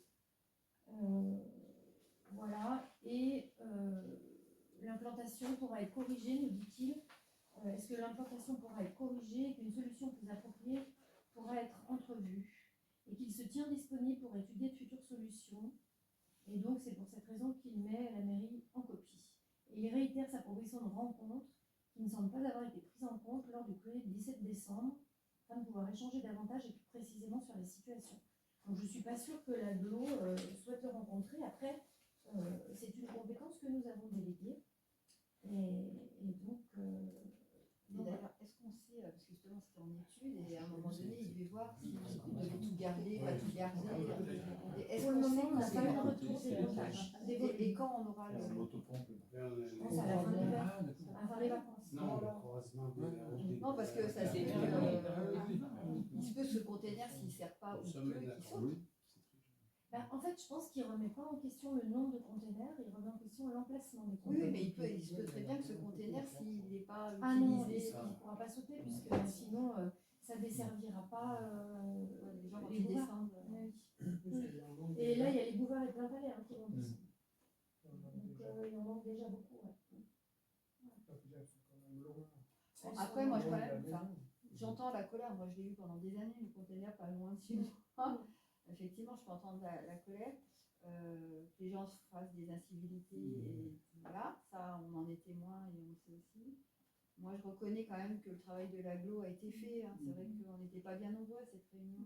Voilà. Et l'implantation pourra être corrigée, nous dit-il. Est-ce que l'implantation pourra être corrigée et qu'une solution plus appropriée pourra être entrevue? Et qu'il se tient disponible pour étudier de futures solutions. Et donc, c'est pour cette raison qu'il met la mairie en copie. Et il réitère sa proposition de rencontre qui ne semble pas avoir été prise en compte lors du courrier du 17 décembre, afin de pouvoir échanger davantage et plus précisément sur les situations. Donc, je ne suis pas sûre que l'AGLO souhaite le rencontrer. Après, c'est une compétence que nous avons déléguée. Et donc... D'ailleurs, est-ce qu'on sait, parce que justement c'était en étude, et à un moment donné, il devait voir s'il devait tout garder, pas tout garder. Est-ce pour le qu'on sait moment, on n'a quand pas eu de c'est retour des montages. et quand on aura le... Je pense à la fin de l'hiver, à la fin des vacances. Non, le croisement de la route. Non, parce que ça c'est il se peut ce container s'il ne sert pas ou peu, qu'il saute. Ben, en fait, je pense qu'il ne remet pas en question le nombre de containers, il remet en question l'emplacement des Oui, containers. mais il se peut très bien que ce container, s'il n'est pas Ah non, il utilisé, ne pourra pas sauter, puisque sinon, ça ne desservira pas les gens quand les ils boulevards. descendent. Oui. Et là, il y a les boulevards et plein palais qui vont descendre. Donc, il en manque déjà beaucoup. Ouais. Après, moi, j'entends la colère. Moi, je l'ai eu pendant des années, le container pas loin de chez moi. Effectivement, je peux entendre la colère. Que les gens se fassent des incivilités, et voilà, ça, on en est témoin et on le sait aussi. Moi, je reconnais quand même que le travail de l'AGLO a été fait. C'est vrai qu'on n'était pas bien nombreux à cette réunion.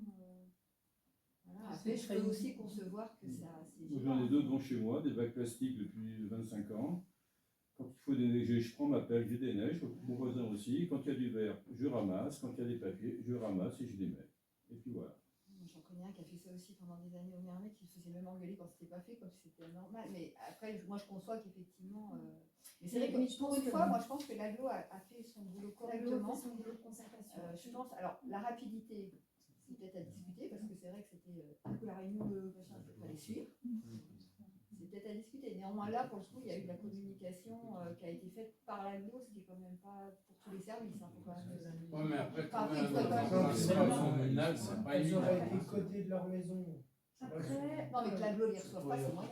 Voilà. Après, je peux aussi concevoir que ça. J'en ai deux devant chez moi, des bacs plastiques depuis 25 ans. Quand il faut déneiger, je prends ma pelle, je déneige, mon voisin aussi. Quand il y a du verre, je ramasse. Quand il y a des papiers, je ramasse et je démêle. Et puis voilà. J'en connais un qui a fait ça aussi pendant des années au Miermet, qui se faisait même engueuler quand c'était pas fait, comme si c'était normal. Mais après, moi je conçois qu'effectivement. Mais c'est vrai que pour une fois, moi je pense que l'AGLO a fait son boulot correctement. Son boulot de concertation. Je pense, alors la rapidité, c'est peut-être à discuter, parce que c'est vrai que c'était un coup la réunion de machin, il fallait suivre. C'est peut-être à discuter. Néanmoins, là, pour le coup, il y a eu de la communication qui a été faite par l'AGLO, ce qui n'est quand même pas pour tous les services. Faut quand même... Oui, mais après, quand Après, même, il faut quand même- communal, c'est pas Ils évident. auraient été cotés de leur maison. Après, Non, mais que l'AGLO les reçoive pas, c'est moyen.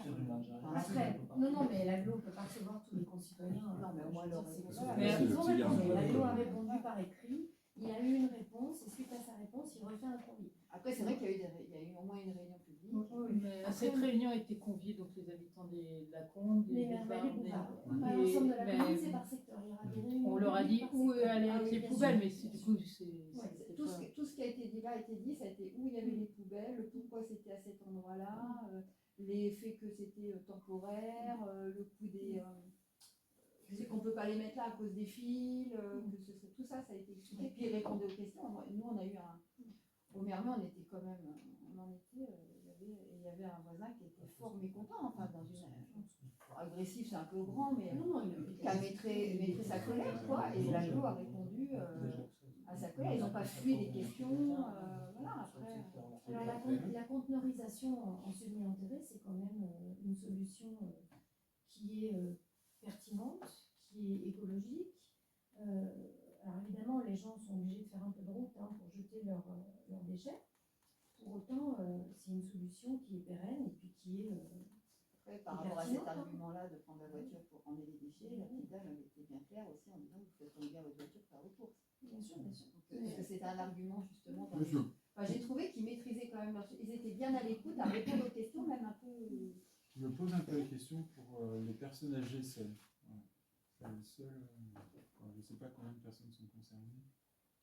après, non, mais l'AGLO ne peut pas recevoir tous les concitoyens. Non, mais au moins, leur Voilà, Mais ils ont c'est le répondu. petit L'AGLO a répondu par écrit. Il a eu une réponse, et suite à sa réponse, il refait un courrier. Après, c'est vrai qu'il y a eu au moins une réunion publique. Mais à cette réunion étaient conviés donc les habitants de la Combe, Les des boulevards. boulevards, Pas et- l'ensemble de la mais commune, c'est par secteur. Il y aura des réunions on leur a dit publiques par où secteur. allaient Ah être oui, les bien poubelles, sûr. mais c'est du coup c'est Ouais, Tout ce qui a été dit là a été dit, ça a été où il y avait les poubelles, le pourquoi c'était à cet endroit-là, les faits que c'était temporaire, le coût des... c'est qu'on ne peut pas les mettre là à cause des fils, tout ça, ça a été expliqué. Puis ils répondaient aux questions. Nous, on a eu au Miermet, on était quand même... il y avait un voisin qui était fort mécontent, enfin, dans une... agressif, c'est un peu grand, mais qui a montré sa colère, quoi. Et l'AGLO a répondu à sa colère. Ils n'ont pas fui les questions. Voilà, après... Alors la conteneurisation en semi-enterré, c'est quand même une solution qui est pertinente, qui est écologique. Alors évidemment, les gens sont obligés de faire un peu de route pour jeter leurs déchets. Pour autant, c'est une solution qui est pérenne et puis qui est... Après, par rapport à cet argument-là de prendre la voiture pour emmener les déchets, la petite dame avait été bien claire aussi en disant vous faites tomber bien votre voiture pour faire vos courses. Bien sûr, bien sûr. Parce que c'était un argument justement. Bien sûr. Enfin, j'ai trouvé qu'ils maîtrisaient quand même leur... Ils étaient bien à l'écoute, à répondre aux questions, même un peu. Je me pose un peu la question pour les personnes âgées seules. Voilà. C'est le seul, je ne sais pas combien de personnes sont concernées,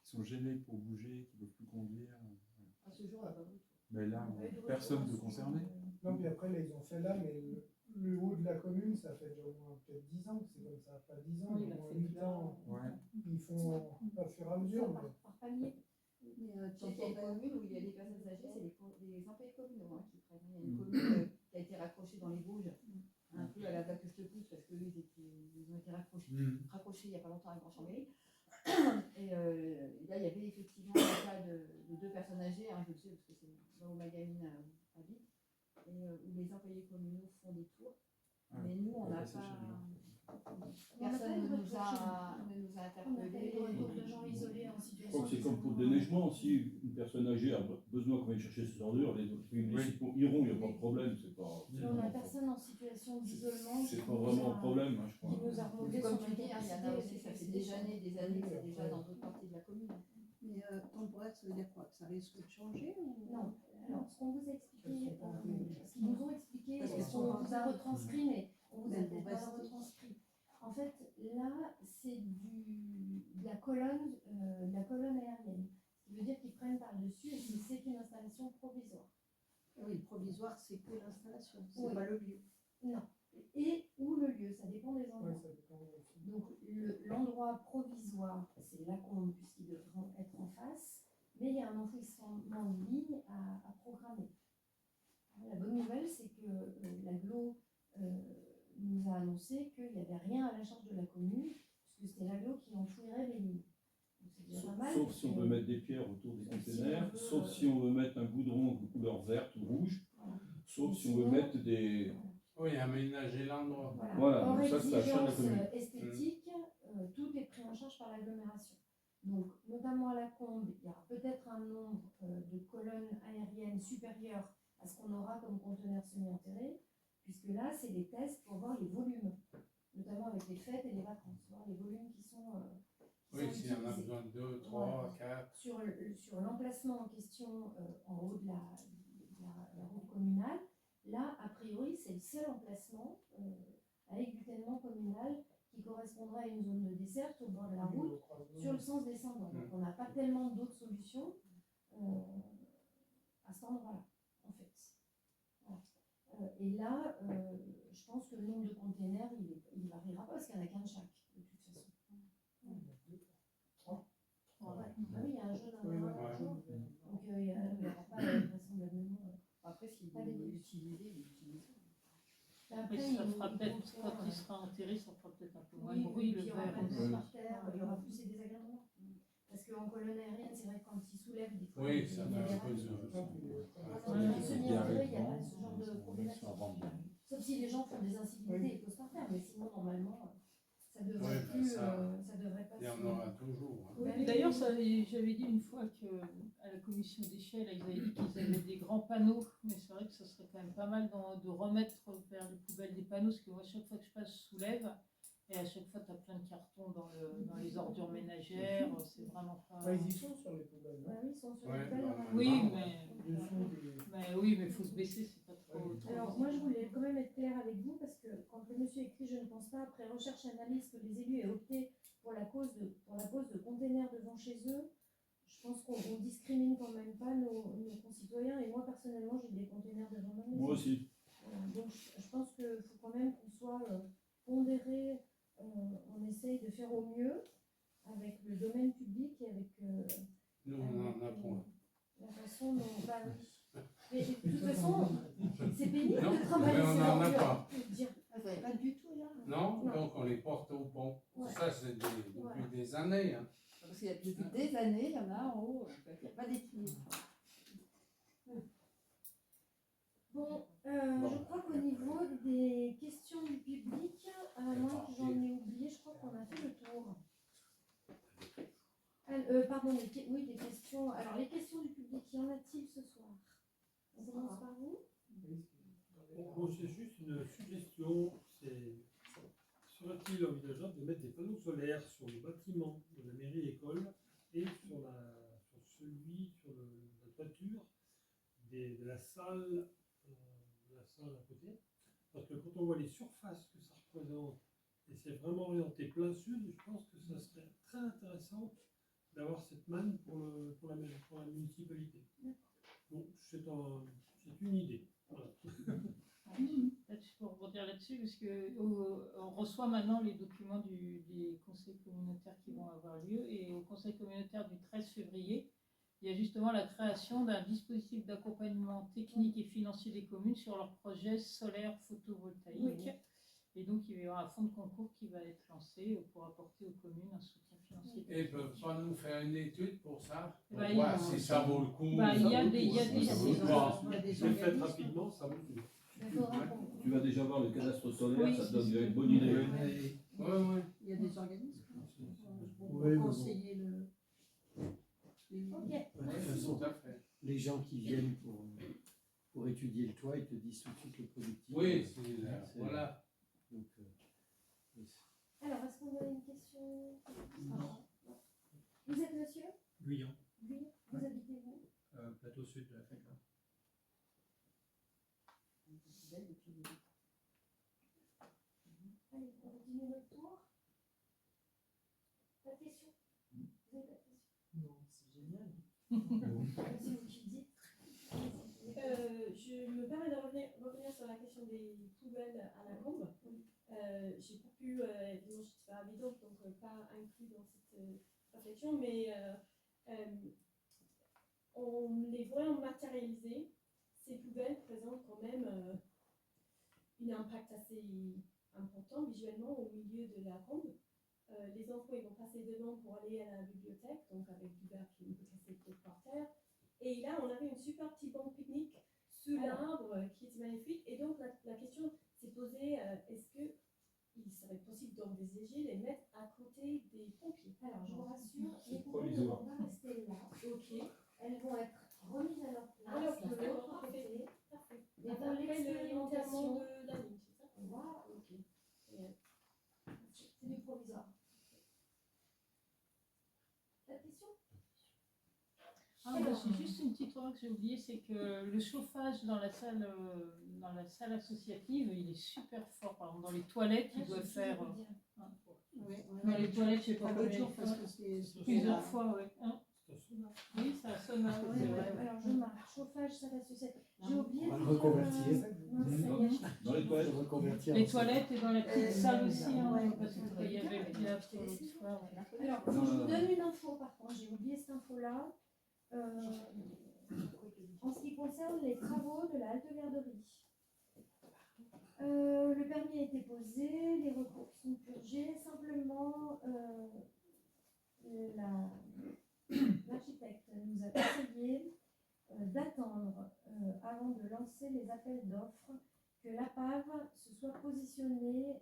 qui sont gênées pour bouger, qui ne peuvent plus conduire. À ce jour, on n'a pas beaucoup. Mais là, personne ne concerné. Non, puis après, là, ils ont fait là, mais le haut de la commune, ça fait déjà au moins peut-être 10 ans que c'est comme ça. Pas 10 ans, Oui, mais il a au moins fait 8 là. ans. Ouais. Ils font au fur et à mesure. Mais... Par palier. Mais Il y a une commune où il y a des personnes âgées, c'est les employés communaux qui prennent. Il y a une Mm. commune qui a été raccrochée dans les Vosges, un peu à la vague que je te pousse, parce qu'eux, ils ont été raccrochés il n'y a pas longtemps à Grand-Chambéry. Et là, il y avait effectivement un cas de 2 personnes âgées, je le sais parce que c'est là où Magamine habite, et où les employés communaux font des tours. Ah, mais nous, on n'a ça, j'ai pas. vu. Personne ne nous a interpellés. de gens isolés en Je situation. crois que c'est comme pour le déneigement, si une personne âgée a besoin qu'on vienne chercher ses ordures, les autres municipaux iront, il n'y a pas de problème. C'est pas. On n'a personne en situation d'isolement. C'est pas vraiment un problème, je crois. Qui nous a remonté Comme son tu dis, il y en a incapacité, aussi, ça fait des années que c'est déjà dans d'autres parties de la commune. Mais temporaire, ça veut dire quoi? Que ça risque de changer ou... Non. Alors, ce qu'on vous a expliqué, ce qu'ils nous ont expliqué, Parce ce qu'elles sont qu'on pas vous a retranscrit, mais on vous a Elles peut-être vont pas rester. retranscrit. En fait, là, c'est de la colonne aérienne. Ce qui veut dire qu'ils prennent par-dessus et c'est une installation provisoire. Oui, le provisoire, c'est que l'installation, c'est Oui. pas le lieu. Non. Et ou le lieu, ça dépend des endroits. Ouais, ça dépend aussi. Donc l'endroit provisoire, c'est la combe puisqu'ils devront être en face, mais il y a un enfouissement de ligne à programmer. La bonne nouvelle, c'est que l'aglo nous a annoncé qu'il n'y avait rien à la charge de la commune, puisque c'était l'aglo qui enfouirait les lignes. Donc c'est déjà pas mal. Sauf si on veut mettre des pierres autour des containers, sauf si on veut mettre un goudron de couleur verte ou rouge, sauf si on veut mettre des. Oui, aménager l'endroit. Voilà, Hors donc ça, c'est la chaîne de la exigence commune. esthétique, tout est pris en charge par l'agglomération. Donc, notamment à la combe, il y aura peut-être un nombre de colonnes aériennes supérieur à ce qu'on aura comme conteneurs semi-enterrés, puisque là, c'est des tests pour voir les volumes, notamment avec les fêtes et les vacances, voir les volumes qui sont Oui, s'il y en a utilisés. besoin de 2, 3, 4. Sur l'emplacement en question, en haut de la route communale, là, a priori, c'est le seul emplacement avec du tènement communal qui correspondra à une zone de desserte au bord de la route sur le sens descendant. Donc, on n'a pas tellement d'autres solutions à cet endroit-là, en fait. Voilà. Et là, je pense que le nombre de containers, il ne variera pas parce qu'il n'y en a qu'un de chaque, de toute façon. Ouais. Ah oui, il y a un jaune, un noir, un jaune. Donc il n'y aura pas vraisemblablement. Après, s'il est utilisé, il est utilisé. Mais ça fera peut-être, quand il sera enterré, ça fera peut-être un peu moins de Oui, bruit, et le puis il y aura verre. pas de bruit par terre, il y aura plus ces désagréments. Parce qu'en colonne aérienne, c'est vrai que quand ils soulèvent des fois, Oui, il ça y a fait des un peu rames. de. En semi-enterré, il n'y a pas ce genre de problématique. Sauf si les gens font des incivilités et posent par terre, mais sinon, normalement, ça devrait Oui, plus. ça, Ça devrait pas Il y en aura toujours. Oui, mais d'ailleurs, j'avais dit une fois qu'à la commission déchets, là, ils avaient dit qu'ils avaient des grands panneaux, mais c'est vrai que ça serait quand même pas mal de remettre vers les poubelles des panneaux, parce que moi, chaque fois que je passe, je soulève, et à chaque fois, tu as plein de cartons dans les ordures ménagères, c'est vraiment pas... Ouais, ils y sont sur les poubelles. Ouais, oui, ils sont sur Ouais, les poubelles, bah, normalement. Oui, Ouais. mais il faut se baisser, c'est pas trop... Alors, moi, je voulais quand même être claire avec vous, parce que quand le monsieur écrit « Je ne pense pas, après recherche et analyse, que les élus aient opté pour la pose de containers devant chez eux », je pense qu'on ne discrimine quand même pas nos concitoyens. Et moi, personnellement, j'ai des containers devant ma maison. Moi aussi. Voilà. Donc, je pense qu'il faut quand même qu'on soit pondéré. On essaye de faire au mieux avec le domaine public et avec Nous, on n'en a point. la façon dont... Bah, oui. Mais de toute façon, c'est pénible Non, de travailler mais on ces n'en a ordures, pas. je peux te dire. Ah, vous n'avez pas du tout là? Non, Non. donc on les porte au pont. Ouais. Ça, c'est depuis Voilà. des années. Hein. Parce qu'il y a depuis des années, il y en a en haut, il n'y a pas d'équilibre. Bon, je crois qu'au niveau des questions du public, à moins que j'en ai oublié, je crois qu'on a fait le tour. Pardon, oui, des questions. Alors, les questions du public, y en a-t-il ce soir? On commence par vous? Bon, c'est juste une suggestion, serait-il envisageable de mettre des panneaux solaires sur le bâtiment de la mairie-école et sur la toiture de la salle à côté. Parce que quand on voit les surfaces que ça représente, et c'est vraiment orienté plein sud, je pense que ça serait très intéressant d'avoir cette manne pour la municipalité. Donc c'est une idée. Voilà. Je peux rebondir là-dessus, parce qu'on reçoit maintenant les documents des conseils communautaires qui vont avoir lieu, et au conseil communautaire du 13 février, il y a justement la création d'un dispositif d'accompagnement technique et financier des communes sur leurs projets solaires photovoltaïques. Et donc, il y aura un fonds de concours qui va être lancé pour apporter aux communes un soutien financier. Et ils ne peuvent pas nous faire une étude pour ça, pour Bah, voir si ça vaut le coup. Il y a des Si vous le faites rapidement, ça vaut le coup. Tu vas déjà voir le cadastre solaire, Oui, ça si, te donne si. une bonne idée. Ouais. Il y a des organismes pour Oui, conseiller le. Ok. Tout à fait. Les gens qui viennent pour étudier le toit, ils te disent tout de suite le productif. Oui, C'est- voilà. Donc, oui. Alors, est-ce qu'on a une question? Vous êtes monsieur? Guyan, Oui. Vous habitez où? plateau sud de la FECA. Allez, on continue notre tour. Pas de question? Vous avez pas de question? Non, c'est génial. C'est vous qui dites. Je me permets de revenir sur la question des poubelles à la combe. J'ai pas pu, évidemment, je suis pas évidente, donc pas inclus dans cette réflexion, mais on les voit matérialisées. Ces poubelles présentent quand même un impact assez important visuellement au milieu de la combe. Les enfants ils vont passer devant pour aller à la bibliothèque, donc avec du verre qui peut casser peut-être par terre. Et là, on avait une super petite banque pique-nique sous l'arbre qui était magnifique. Et donc, la question s'est posée, est-ce qu'il serait possible d'envisager les mettre à côté des pompiers? Alors, je vous rassure, les poubelles ne vont pas rester là. Ok. Elles vont être remises à leur place. Alors, de l'autre parfait. côté. Parfait. Et pour Après l'expérimentation de la ligne, c'est ça? Voilà. Ok. C'est du provisoire. La question? C'est juste une petite remarque que j'ai oubliée, c'est que le chauffage dans la salle associative, il est super fort. Par exemple, dans les toilettes, il doit faire. Dans les toilettes, je ne sais pas L'autre combien jour, de parce fois. que c'est Plusieurs fois, oui. Oui, ça sonne. Ouais, alors, je marque chauffage, salle associative. J'ai oublié. On va le reconvertir. Dans les toilettes. Reconvertir. Les toilettes et dans la petite salle aussi, parce qu'il y avait le diable l'autre soir. Alors, faut que je vous donne une info par contre, j'ai oublié cette info-là. En ce qui concerne les travaux de la halte garderie. Le permis a été posé, les recours sont purgés, simplement l'architecte nous a conseillé d'attendre avant de lancer les appels d'offres que l'APAV se soit positionnée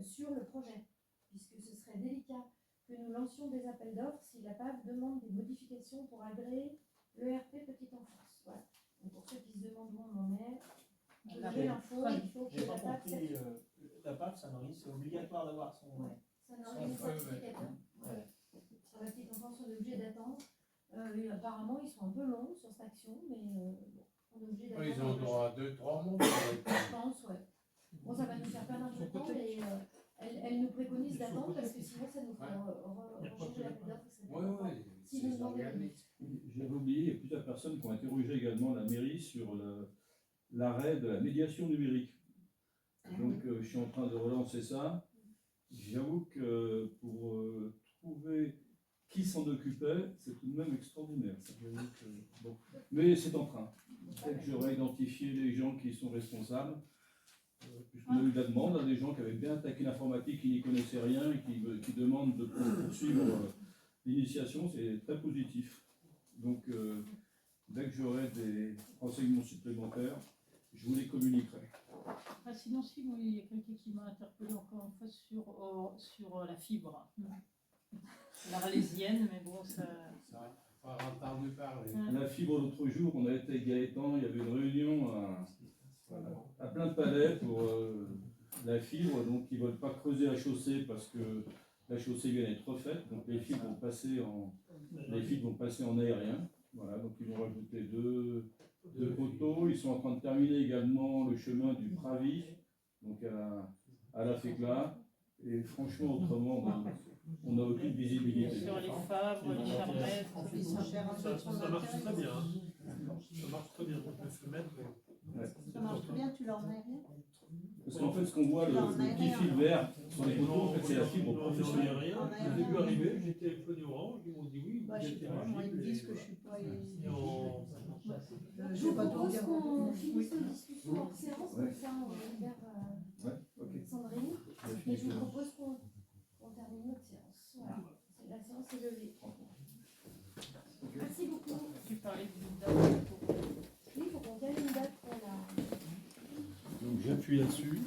sur le projet, puisque ce serait délicat que nous lancions des appels d'offres si l'APAV demande des modifications pour agréer l'ERP Petite Enfance. Voilà. Donc pour ceux qui se demandent où on en est, vous avez l'info, il faut que J'ai pas l'APAV compris, la PAF, ça n'en c'est obligatoire d'avoir son. Ouais, ça n'a rien de certificateur. Ouais. Sur la petite enfance, on est obligé d'attendre. Et apparemment, ils sont un peu longs sur cette action, mais bon, on est obligé d'attendre. Ils ont droit à 2-3 mois. Je pense, ouais. Bon, ça va nous faire perdre un peu de temps, mais elle nous préconise d'attendre parce que sinon, ça nous fera rechanger l'appel d'offres. Oui, Si nous demandons J'avais oublié, il y a plusieurs personnes qui ont interrogé également la mairie sur l'arrêt de la médiation numérique. Donc je suis en train de relancer ça. J'avoue que pour trouver qui s'en occupait, c'est tout de même extraordinaire. Ça, bon. Mais c'est en train. Peut-être que j'aurais identifié les gens qui sont responsables. Puisqu'on a eu de la demande à des gens qui avaient bien attaqué l'informatique, qui n'y connaissaient rien et qui demandent de poursuivre l'initiation, c'est très positif. Donc, dès que j'aurai des renseignements supplémentaires, je vous les communiquerai. Sinon, si, moi, il y a quelqu'un qui m'a interpellé encore une fois sur la fibre. L'Arlésienne, mais bon, ça. Ça, pas entendu parler. La fibre, l'autre jour, on a été avec Gaëtan, il y avait une réunion à plein de palais pour la fibre, donc ils ne veulent pas creuser la chaussée parce que la chaussée vient d'être refaite, donc les fibres vont passer en aérien. Voilà, donc ils vont rajouter deux poteaux. Ils sont en train de terminer également le chemin du Pravi, donc à la Fécla. Et franchement, autrement, on n'a aucune visibilité. Sur les Favres, les Charmettes. Ça marche très bien. Ça marche très bien. Donc le fenêtre. Ça marche très bien, tu leur mets rien. Parce qu'en fait, ce qu'on voit, le petit fil vert sur les poteaux, en fait, c'est la fibre professionnelle. Au début arrivé, j'ai téléphoné Orange, ils m'ont dit oui, Bah, vous je êtes sais pas, moi ils me disent que je suis pas. Je vous propose qu'on finisse nos discussions hors séance, comme ça on libère Sandrine. Et je vous propose qu'on termine notre séance. Voilà, la séance est levée. Merci beaucoup. Tu parlais d'une date pour... Oui, il faut qu'on cale une date pour la... Donc j'appuie là-dessus.